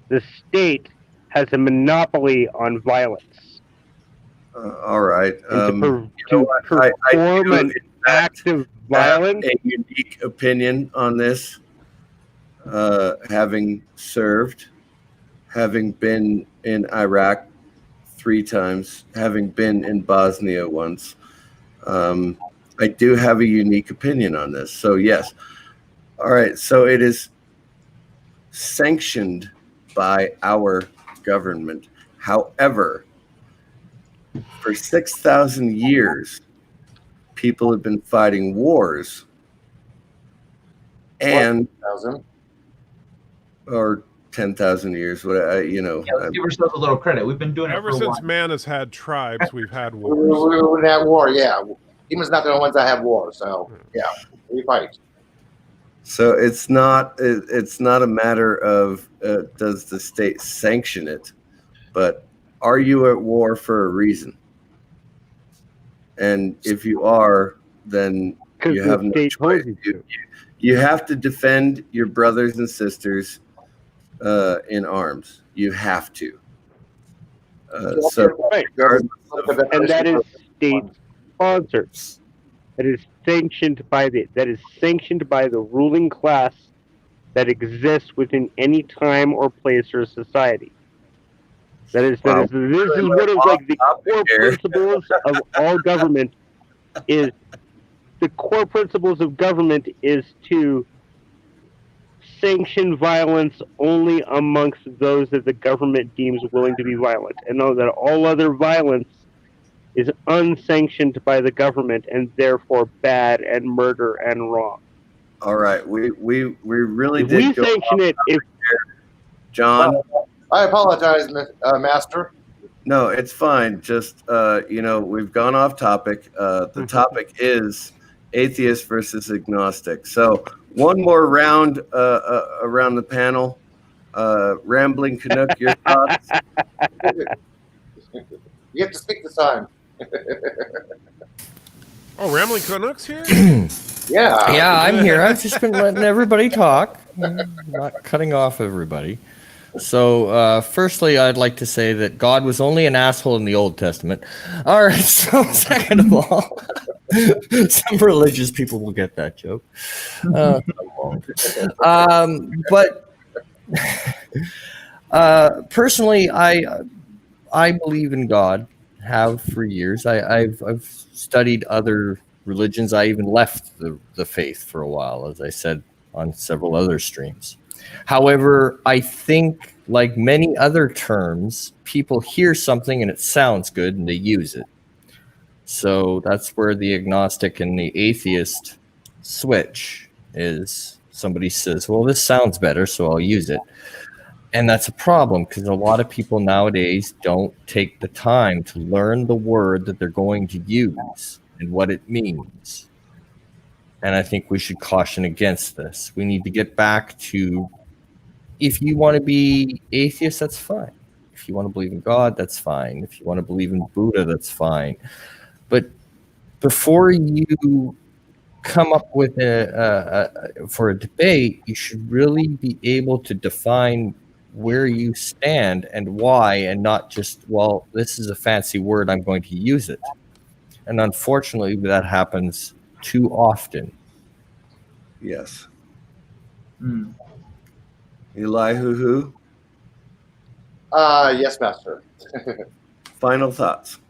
The state has a monopoly on violence. All right. To perform an act of violence. A unique opinion on this, having served, having been in Iraq 3 times, having been in Bosnia once. I do have a unique opinion on this. So yes. All right. So it is sanctioned by our government. However, for 6,000 years, people have been fighting wars, and 1,000 or 10,000 years. What let's give ourselves a little credit. We've been doing it ever for a since while. man has had tribes. We've had we wars. wouldn't have war, yeah. Humans not the only ones that have war, so yeah, we fight. So it's not a matter of does the state sanction it, but are you at war for a reason? And if you are, then you have no choice. You have to defend your brothers and sisters in arms. You have to. Right. And that is state sponsored. That is sanctioned by the ruling class that exists within any time or place or society. This is one of the core principles of all government. The core principles of government is to sanction violence only amongst those that the government deems willing to be violent, and know that all other violence is unsanctioned by the government and therefore bad and murder and wrong. All right, we really If did. we sanction it, John. I apologize, Master. No, it's fine. Just we've gone off topic. The topic is atheist versus agnostic. So one more round around the panel. Rambling Canuck, your thoughts? You have to speak this time. Oh, Rambling Canucks here? Yeah. Yeah, I'm here. I've just been letting everybody talk, not cutting off everybody. So, firstly, I'd like to say that God was only an asshole in the Old Testament. All right, so second of all, some religious people will get that joke. But personally, I believe in God, have for years. I've studied other religions. I even left the faith for a while, as I said on several other streams. However, I think, like many other terms, people hear something and it sounds good and they use it. So that's where the agnostic and the atheist switch is. Somebody says, well, this sounds better, so I'll use it. And that's a problem because a lot of people nowadays don't take the time to learn the word that they're going to use and what it means. And I think we should caution against this. We need to get back to, if you want to be atheist, that's fine. If you want to believe in God, that's fine. If you want to believe in Buddha, that's fine. But before you come up with for a debate, you should really be able to define where you stand and why, and not just, well, this is a fancy word, I'm going to use it. And unfortunately, that happens too often. Yes. Hmm. Elihu, Yes, Master. final thoughts.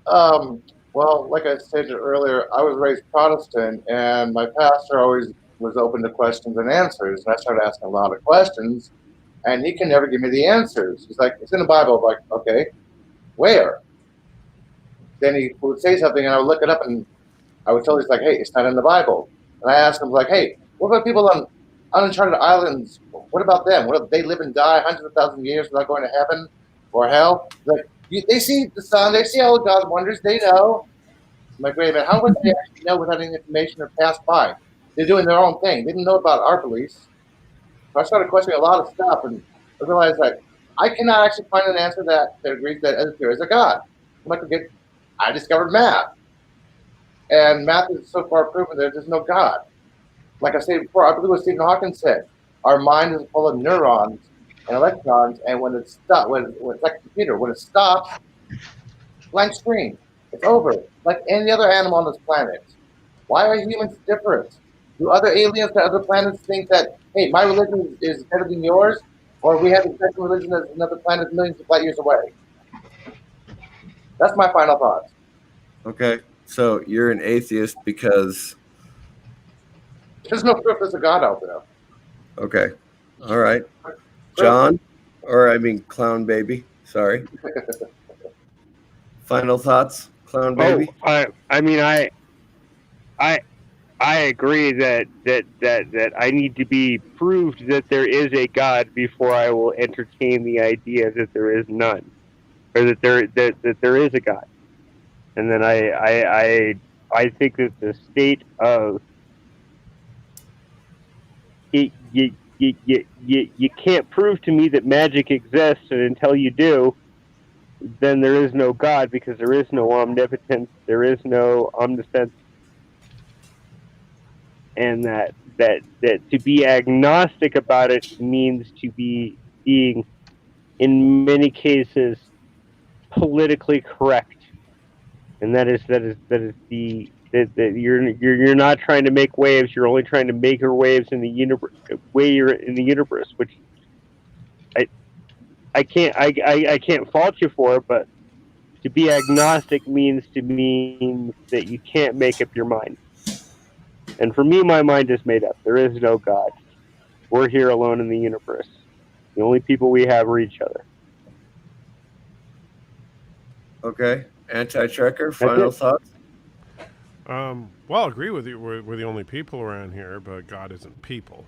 Well, like I stated earlier, I was raised Protestant, and my pastor always was open to questions and answers. And I started asking a lot of questions, and he can never give me the answers. He's like, it's in the Bible. I'm like, okay, where? Then he would say something, and I would look it up, and I would tell him, he's like, hey, it's not in the Bible. And I asked him, like, hey, what about people on uncharted islands? What about them? What if they live and die hundreds of thousands of years without going to heaven or hell? Like, they see the sun, they see all of God's wonders, they know. I'm like, wait a minute, how would they actually know without any information or pass by? They're doing their own thing. They didn't know about our beliefs. So I started questioning a lot of stuff, and I realized that I cannot actually find an answer that agrees that there is a God. I'm like, okay, I discovered math. And math is so far proven that there's no God. Like I said before, I believe what Stephen Hawking said. Our mind is full of neurons and electrons, and when it's stopped, when it's like a computer, when it stops, blank screen. It's over. Like any other animal on this planet. Why are humans different? Do other aliens to other planets think that, hey, my religion is better than yours? Or we have the same religion as another planet millions of light years away? That's my final thoughts. Okay. So you're an atheist because. There's no proof there's a God out there. Okay. All right. John, or I mean, Clown Baby. Sorry. Final thoughts, Clown Baby? I mean, I agree that I need to be proved that there is a God before I will entertain the idea that there is none, or that there is a God. And then I think that the state of it, you can't prove to me that magic exists, and until you do, then there is no God, because there is no omnipotence, there is no omniscience, and that to be agnostic about it means to be being, in many cases, politically correct, and that is the that you're not trying to make waves, you're only trying to make your waves in the universe, which I can't fault you for, but to be agnostic means that you can't make up your mind. And for me, my mind is made up. There is no God. We're here alone in the universe. The only people we have are each other. Okay. Anti-Trekker, final thoughts? Well, I agree with you. We're the only people around here, but God isn't people.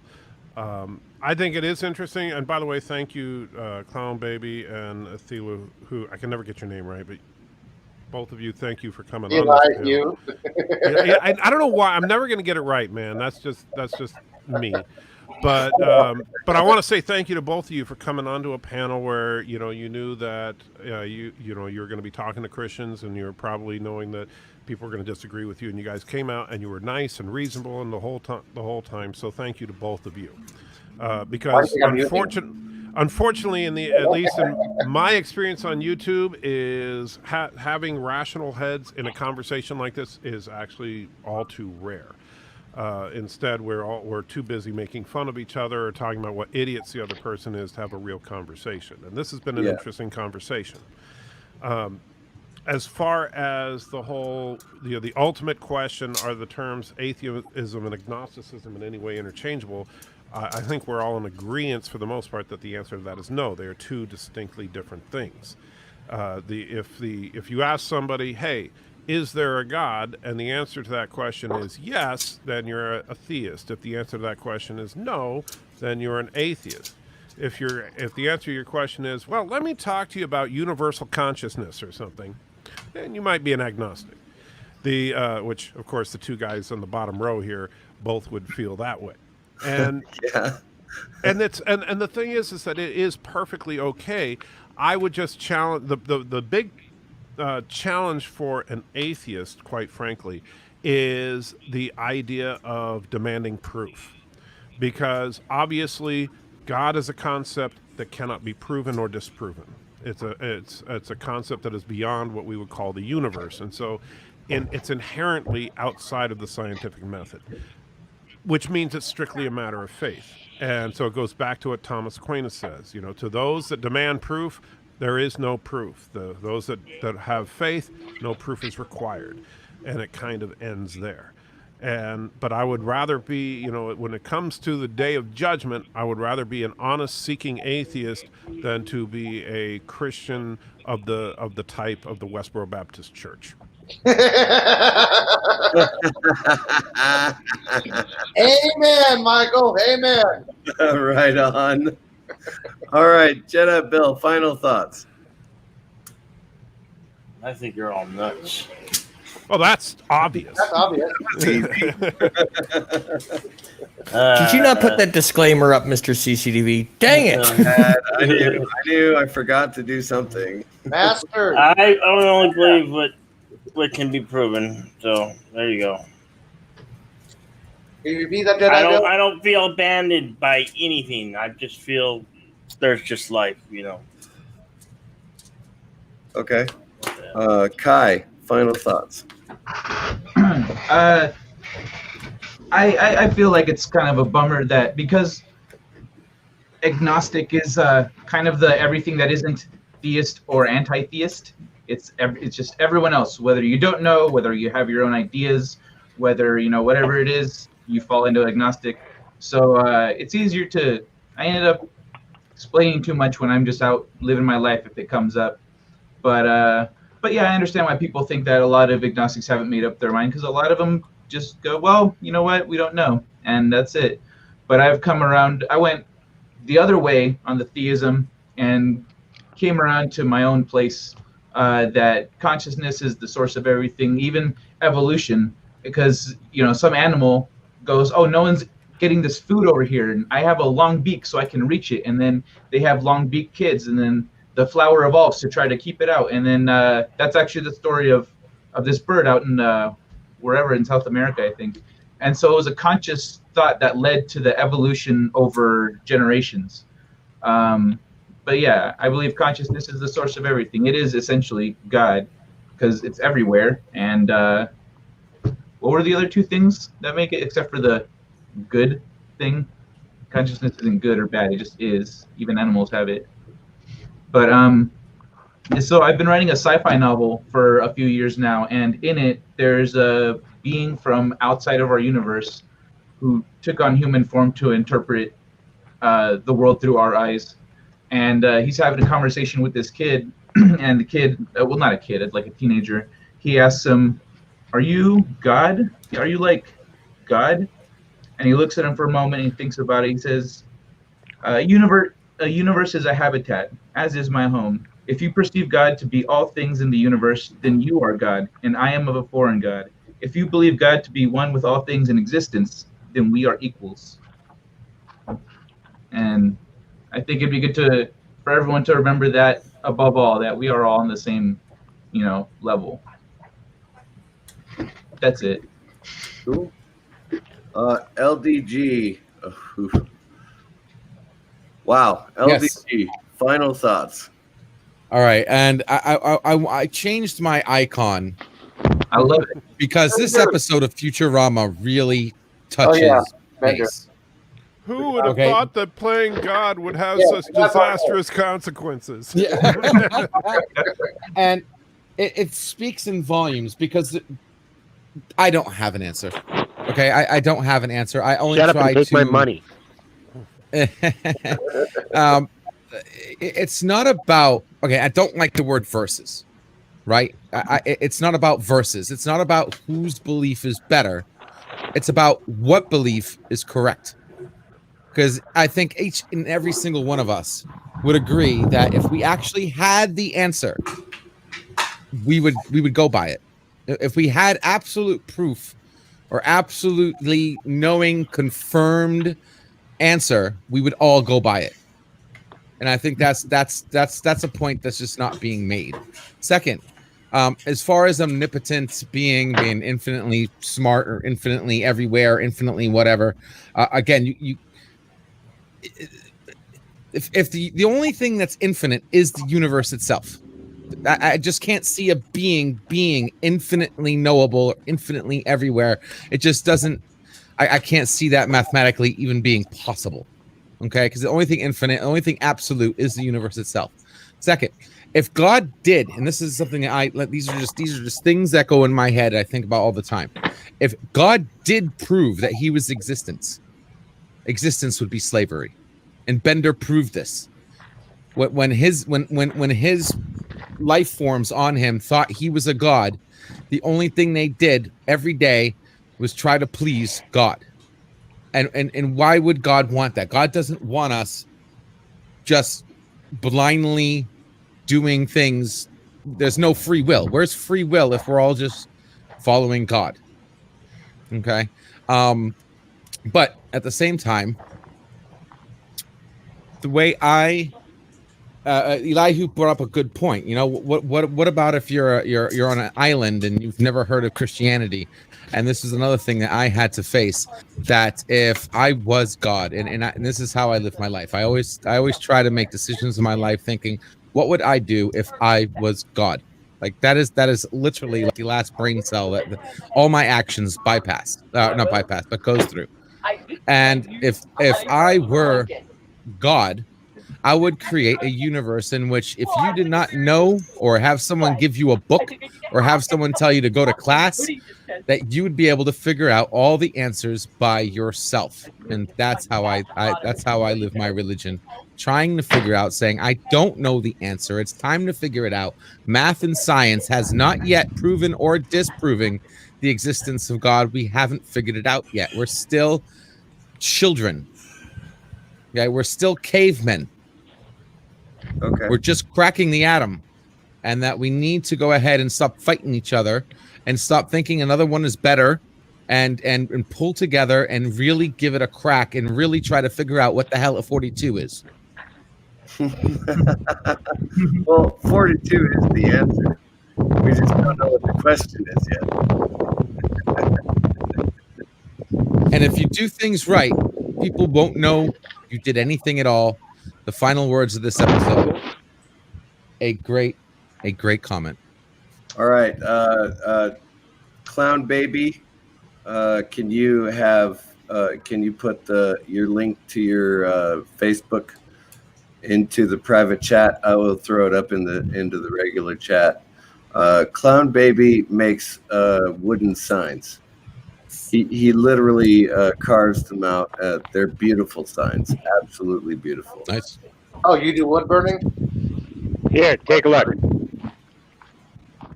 I think it is interesting. And by the way, thank you, Clown Baby and Athila, who I can never get your name right, but both of you, thank you for coming on. You. I don't know why. I'm never going to get it right, man. That's just me. But I want to say thank you to both of you for coming onto a panel where you knew that you were going to be talking to Christians, and you're probably knowing that people are going to disagree with you, and you guys came out and you were nice and reasonable and the whole time. So thank you to both of you, because unfortunately, at least in my experience on YouTube, is having rational heads in a conversation like this is actually all too rare. Instead, we're too busy making fun of each other or talking about what idiots the other person is to have a real conversation. And this has been an interesting conversation. As far as the whole, the ultimate question, are the terms atheism and agnosticism in any way interchangeable? I think we're all in agreement for the most part that the answer to that is no. They are two distinctly different things. If you ask somebody, hey, is there a God? And the answer to that question is yes, then you're a theist. If the answer to that question is no, then you're an atheist. If the answer to your question is, well, let me talk to you about universal consciousness or something, then you might be an agnostic. Which of course the two guys on the bottom row here both would feel that way. And Yeah. and the thing is that it is perfectly okay. I would just challenge the big challenge for an atheist, quite frankly, is the idea of demanding proof, because obviously God is a concept that cannot be proven or disproven. It's a concept that is beyond what we would call the universe, and so it's inherently outside of the scientific method, which means it's strictly a matter of faith. And so it goes back to what Thomas Aquinas says, to those that demand proof, there is no proof. Those that have faith, no proof is required. And it kind of ends there. But I would rather be, when it comes to the day of judgment, I would rather be an honest seeking atheist than to be a Christian of the type of the Westboro Baptist Church. Amen, Michael. Amen. Right on. All right, Jedi Bill, final thoughts. I think you're all nuts. Well, that's obvious. That's obvious. Did you not put that disclaimer up, Mr. CCTV? Dang it! I knew. I forgot to do something. Master. I only believe what can be proven. So there you go. Can you repeat that, Jedi Bill? I don't feel abandoned by anything. I just feel there's just life, Okay. Kai, final thoughts. I feel like it's kind of a bummer that because agnostic is kind of the everything that isn't theist or anti-theist. It's just everyone else. Whether you don't know, whether you have your own ideas, whether whatever it is, you fall into agnostic. So it's easier to. I ended up explaining too much when I'm just out living my life if it comes up. But yeah, I understand why people think that a lot of agnostics haven't made up their mind, because a lot of them just go, well, you know what, we don't know, and that's it. But I've come around. I went the other way on the theism and came around to my own place that consciousness is the source of everything, even evolution, because some animal goes, oh, no one's getting this food over here, and I have a long beak so I can reach it, and then they have long beak kids, and then the flower evolves to try to keep it out, and then that's actually the story of this bird out in wherever in South America, I think. And so it was a conscious thought that led to the evolution over generations. But yeah, I believe consciousness is the source of everything. It is essentially God, because it's everywhere. And what were the other two things that make it, except for the good thing? Consciousness isn't good or bad, it just is. Even animals have it. But so I've been writing a sci-fi novel for a few years now, and in it there's a being from outside of our universe who took on human form to interpret the world through our eyes. And he's having a conversation with this kid, and the kid, well, not a kid, it's like a teenager. He asks him, "Are you God? Are you like God?" And he looks at him for a moment and he thinks about it. He says, a universe is a habitat, as is my home. If you perceive God to be all things in the universe, then you are God, and I am of a foreign God. If you believe God to be one with all things in existence, then we are equals. And I think it'd be good for everyone to remember that, above all, that we are all on the same, level. That's it. Cool. LDG. Wow. LDG. Yes. Final thoughts. All right, and I changed my icon. I love it. Because this episode of Futurama really touches base. Who would have thought that playing God would have such disastrous consequences? Yeah. And it speaks in volumes, because I don't have an answer. Okay, I don't have an answer. I only Shut up try and take to. my money. It's not about. Okay, I don't like the word verses, right? It's not about verses. It's not about whose belief is better. It's about what belief is correct. Because I think each and every single one of us would agree that if we actually had the answer, we would go by it. If we had absolute proof or absolutely knowing, confirmed answer, we would all go by it. And I think that's a point that's just not being made. Second, as far as omnipotence being infinitely smart or infinitely everywhere, infinitely whatever, again, if the only thing that's infinite is the universe itself, I just can't see a being infinitely knowable or infinitely everywhere. It just doesn't. I can't see that mathematically even being possible. Okay, because the only thing infinite, the only thing absolute is the universe itself. Second, if God did, and this is something that these are just things that go in my head, I think about all the time. If God did prove that he was existence would be slavery. And Bender proved this. When his life forms on him thought he was a god, the only thing they did every day was try to please God. And why would God want that? God doesn't want us just blindly doing things. There's no free will. Where's free will if we're all just following God? Okay. But at the same time, the way Elihu brought up a good point. You know, what about if you're on an island and you've never heard of Christianity? And this is another thing that I had to face, that if I was God, and this is how I live my life. I always try to make decisions in my life thinking, what would I do if I was God? Like that is literally like the last brain cell that all my actions bypass, not bypass, but goes through. And if I were God, I would create a universe in which if you did not know or have someone give you a book or have someone tell you to go to class, that you would be able to figure out all the answers by yourself. And that's how I live my religion, trying to figure out, saying, I don't know the answer. It's time to figure it out. Math and science has not yet proven or disproving the existence of God. We haven't figured it out yet. We're still children. Yeah, we're still cavemen. Okay. We're just cracking the atom, and that we need to go ahead and stop fighting each other and stop thinking another one is better, and pull together and really give it a crack and really try to figure out what the hell a 42 is. Well, 42 is the answer. We just don't know what the question is yet. And if you do things right, people won't know you did anything at all. The final words of this episode. A great comment. All right, Clown Baby, can you put your link to your Facebook into the private chat? I will throw it up into the regular chat. Clown Baby makes wooden signs. He literally carves them out. They're beautiful signs, absolutely beautiful. Nice. Oh, you do wood burning? Here, take a look.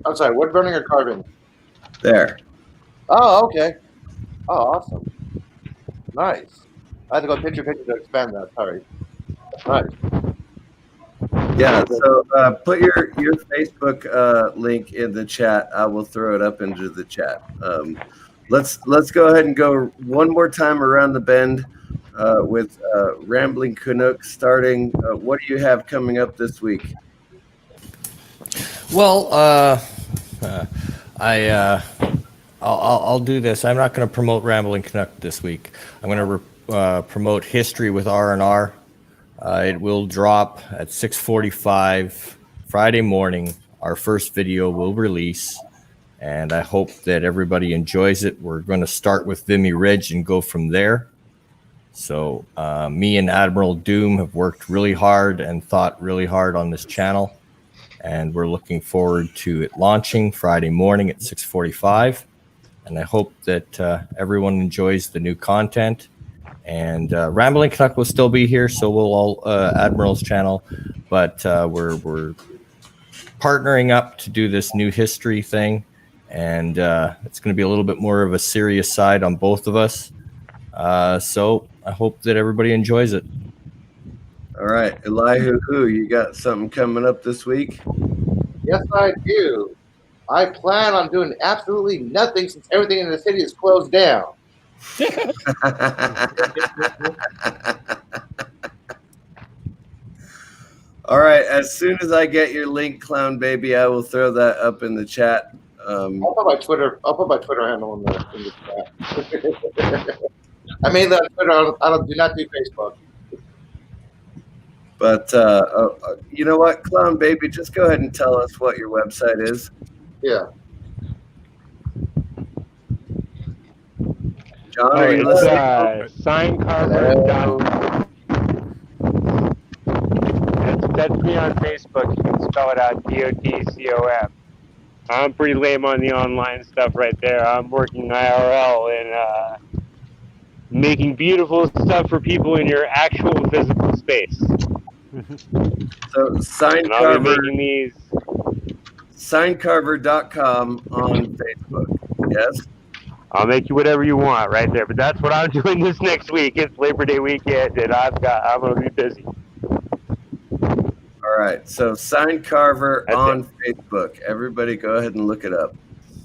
I'm sorry, wood burning or carving? There. Oh, okay. Oh, awesome. Nice. I had to go picture to expand that. Sorry. Nice. Yeah. So put your Facebook link in the chat. I will throw it up into the chat. Let's go ahead and go one more time around the bend with Rambling Canuck starting. What do you have coming up this week? Well, I'll do this. I'm not going to promote Rambling Canuck this week. I'm going to promote History with R&R. It will drop at 6:45 Friday morning. Our first video will release, and I hope that everybody enjoys it. We're going to start with Vimy Ridge and go from there. So me and Admiral Doom have worked really hard and thought really hard on this channel, and we're looking forward to it launching Friday morning at 6:45. And I hope that everyone enjoys the new content. And Rambling Canuck will still be here, so will all Admiral's channel. But we're partnering up to do this new history thing, and it's going to be a little bit more of a serious side on both of us. So I hope that everybody enjoys it. All right, Elihu, you got something coming up this week? Yes, I do. I plan on doing absolutely nothing since everything in the city is closed down. All right, as soon as I get your link, Clown Baby, I will throw that up in the chat. I'll put my Twitter handle in the chat. I made that on Twitter. I do not do Facebook. But you know what, Clown Baby, just go ahead and tell us what your website is. Yeah. John, are you listening? Signcarver.com. That's me on Facebook. You can spell it out, DOTCOM. I'm pretty lame on the online stuff right there. I'm working IRL and making beautiful stuff for people in your actual physical space. So signcarver.com on Facebook. Yes. I'll make you whatever you want right there. But that's what I'm doing this next week. It's Labor Day weekend, and I'm gonna be busy. All right. So Sign Carver on Facebook. Everybody go ahead and look it up.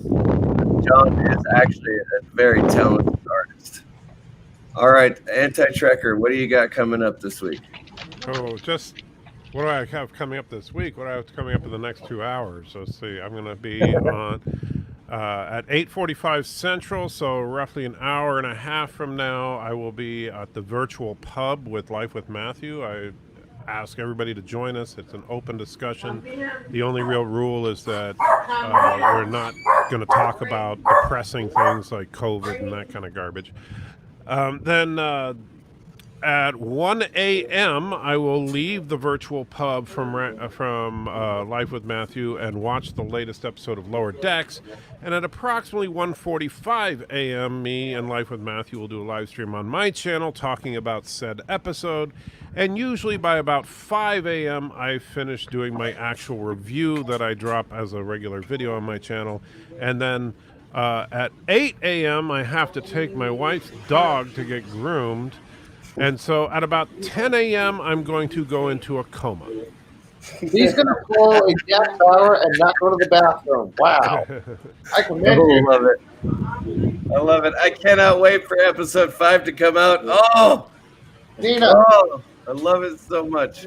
John is actually a very talented artist. All right, Anti-Trekker, what do you got coming up this week? Oh, just what do I have coming up this week? What do I have coming up in the next 2 hours? So let's see. I'm going to be on at 8:45 Central, so roughly an hour and a half from now, I will be at the virtual pub with Life with Matthew. I ask everybody to join us. It's an open discussion. The only real rule is that we're not going to talk about depressing things like COVID and that kind of garbage. Then at 1 a.m., I will leave the virtual pub from Life with Matthew and watch the latest episode of Lower Decks. And at approximately 1:45 a.m., me and Life with Matthew will do a live stream on my channel talking about said episode. And usually by about 5 a.m., I finish doing my actual review that I drop as a regular video on my channel. And then at 8 a.m., I have to take my wife's dog to get groomed. And so at about 10 a.m., I'm going to go into a coma. He's going to pull a Jack Bauer and not go to the bathroom. Wow. I commend you. I love it. I love it. I cannot wait for episode 5 to come out. Oh, Nina. Oh, I love it so much.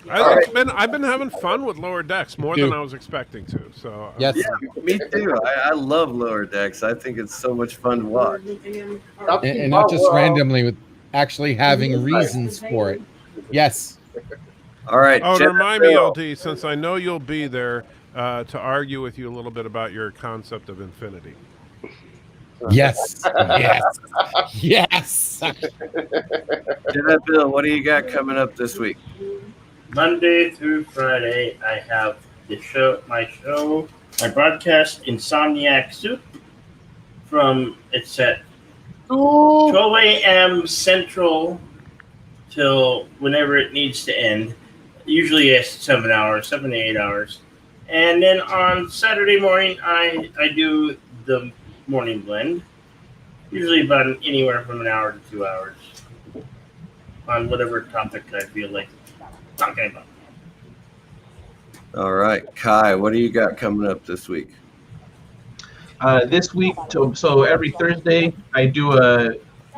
I've been having fun with Lower Decks more than I was expecting to. So yes, yeah, me too. I love Lower Decks. I think it's so much fun to watch, and not just randomly, with actually having reasons for it. Yes. All right. Oh, remind me, LD, since I know you'll be there, to argue with you a little bit about your concept of infinity. Yes. Yes. Yes. Jedi Bill, what do you got coming up this week? Monday through Friday, I have my broadcast, Insomniac Soup, it's at 12 a.m. Central till whenever it needs to end. Usually it's 7 to 8 hours. And then on Saturday morning, I do the morning blend, usually about anywhere from an hour to 2 hours on whatever topic I feel like talking about. All right, Kai, what do you got coming up this week? This week, so every Thursday, I do a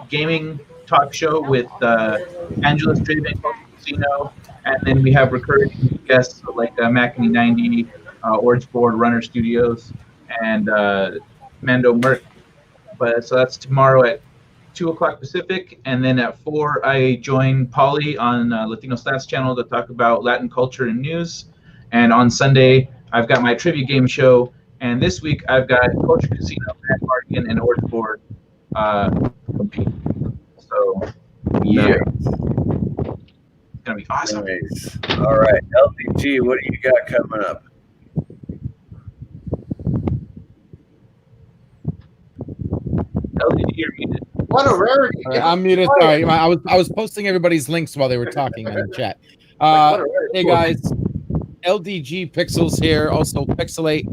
gaming talk show with Angela Straven Casino, and then we have recurring guests like Macney 90, Orange Board Runner Studios, and Mando Merck. So that's tomorrow at 2 o'clock Pacific, and then at 4 I join Polly on Latino Stats channel to talk about Latin culture and news. And on Sunday I've got my trivia game show, and this week I've got Culture Casino, Matt Markin, and Orange Board compete. So yeah, it's gonna be awesome. Nice. All right, LDG, what do you got coming up? LDG, you're muted. What a rarity. I'm muted. Sorry, I was posting everybody's links while they were talking in the chat. Hey guys, LDG Pixels here, also Pixelate.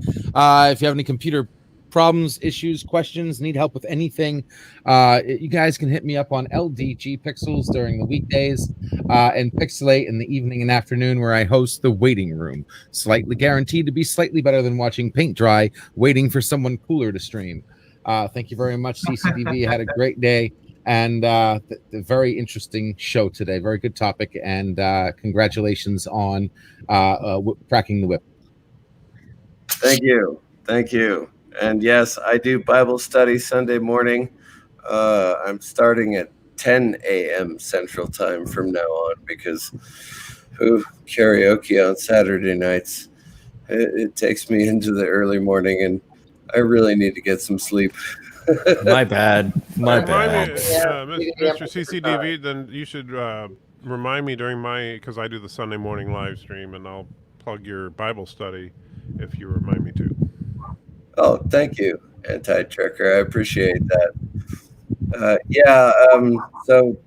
If you have any computer problems, issues, questions, need help with anything, you guys can hit me up on LDG Pixels during the weekdays and Pixelate in the evening and afternoon, where I host the waiting room. Slightly guaranteed to be slightly better than watching paint dry, waiting for someone cooler to stream. Thank you very much, CCDV. Had a great day and the very interesting show today. Very good topic, and congratulations on cracking the whip. Thank you. Thank you. And yes, I do Bible study Sunday morning. I'm starting at 10 a.m. Central Time from now on because karaoke on Saturday nights, it takes me into the early morning, and I really need to get some sleep. My bad. My Remind bad. me, Mr. CCDV, then you should remind me during because I do the Sunday morning live stream, and I'll plug your Bible study if you remind me to. Oh, thank you, Anti-Trekker. I appreciate that. So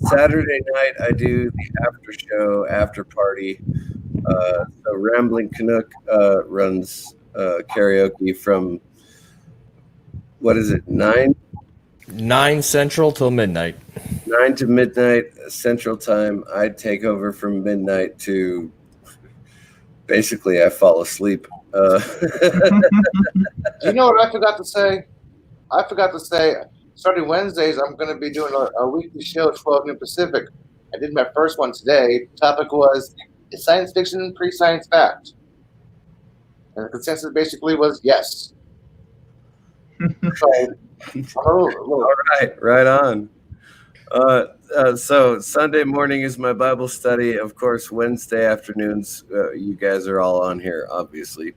Saturday night I do the after show, after party. So Rambling Canuck runs karaoke from, what is it, 9 Central till midnight. 9 to midnight Central Time. I take over from midnight to basically I fall asleep. Do you know what I forgot to say? I forgot to say, starting Wednesdays, I'm going to be doing a weekly show, 12 noon Pacific. I did my first one today. The topic was, is science fiction pre-science fact? And the consensus basically was yes. All right on. So Sunday morning is my Bible study. Of course, Wednesday afternoons, you guys are all on here, obviously.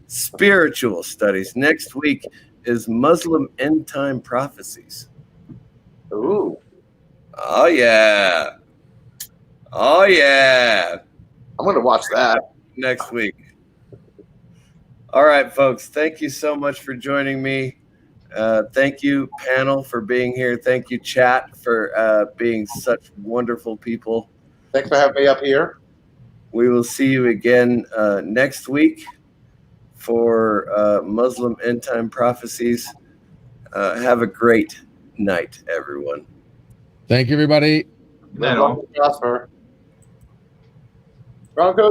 Spiritual studies. Next week is Muslim end time prophecies. Ooh. Oh yeah. Oh yeah. I'm going to watch that. Next week. All right, folks. Thank you so much for joining me. Thank you, panel, for being here. Thank you, chat, for being such wonderful people. Thanks for having me up here. We will see you again next week for Muslim end time prophecies. Have a great night, everyone. Thank you, everybody. Prosper. Bronco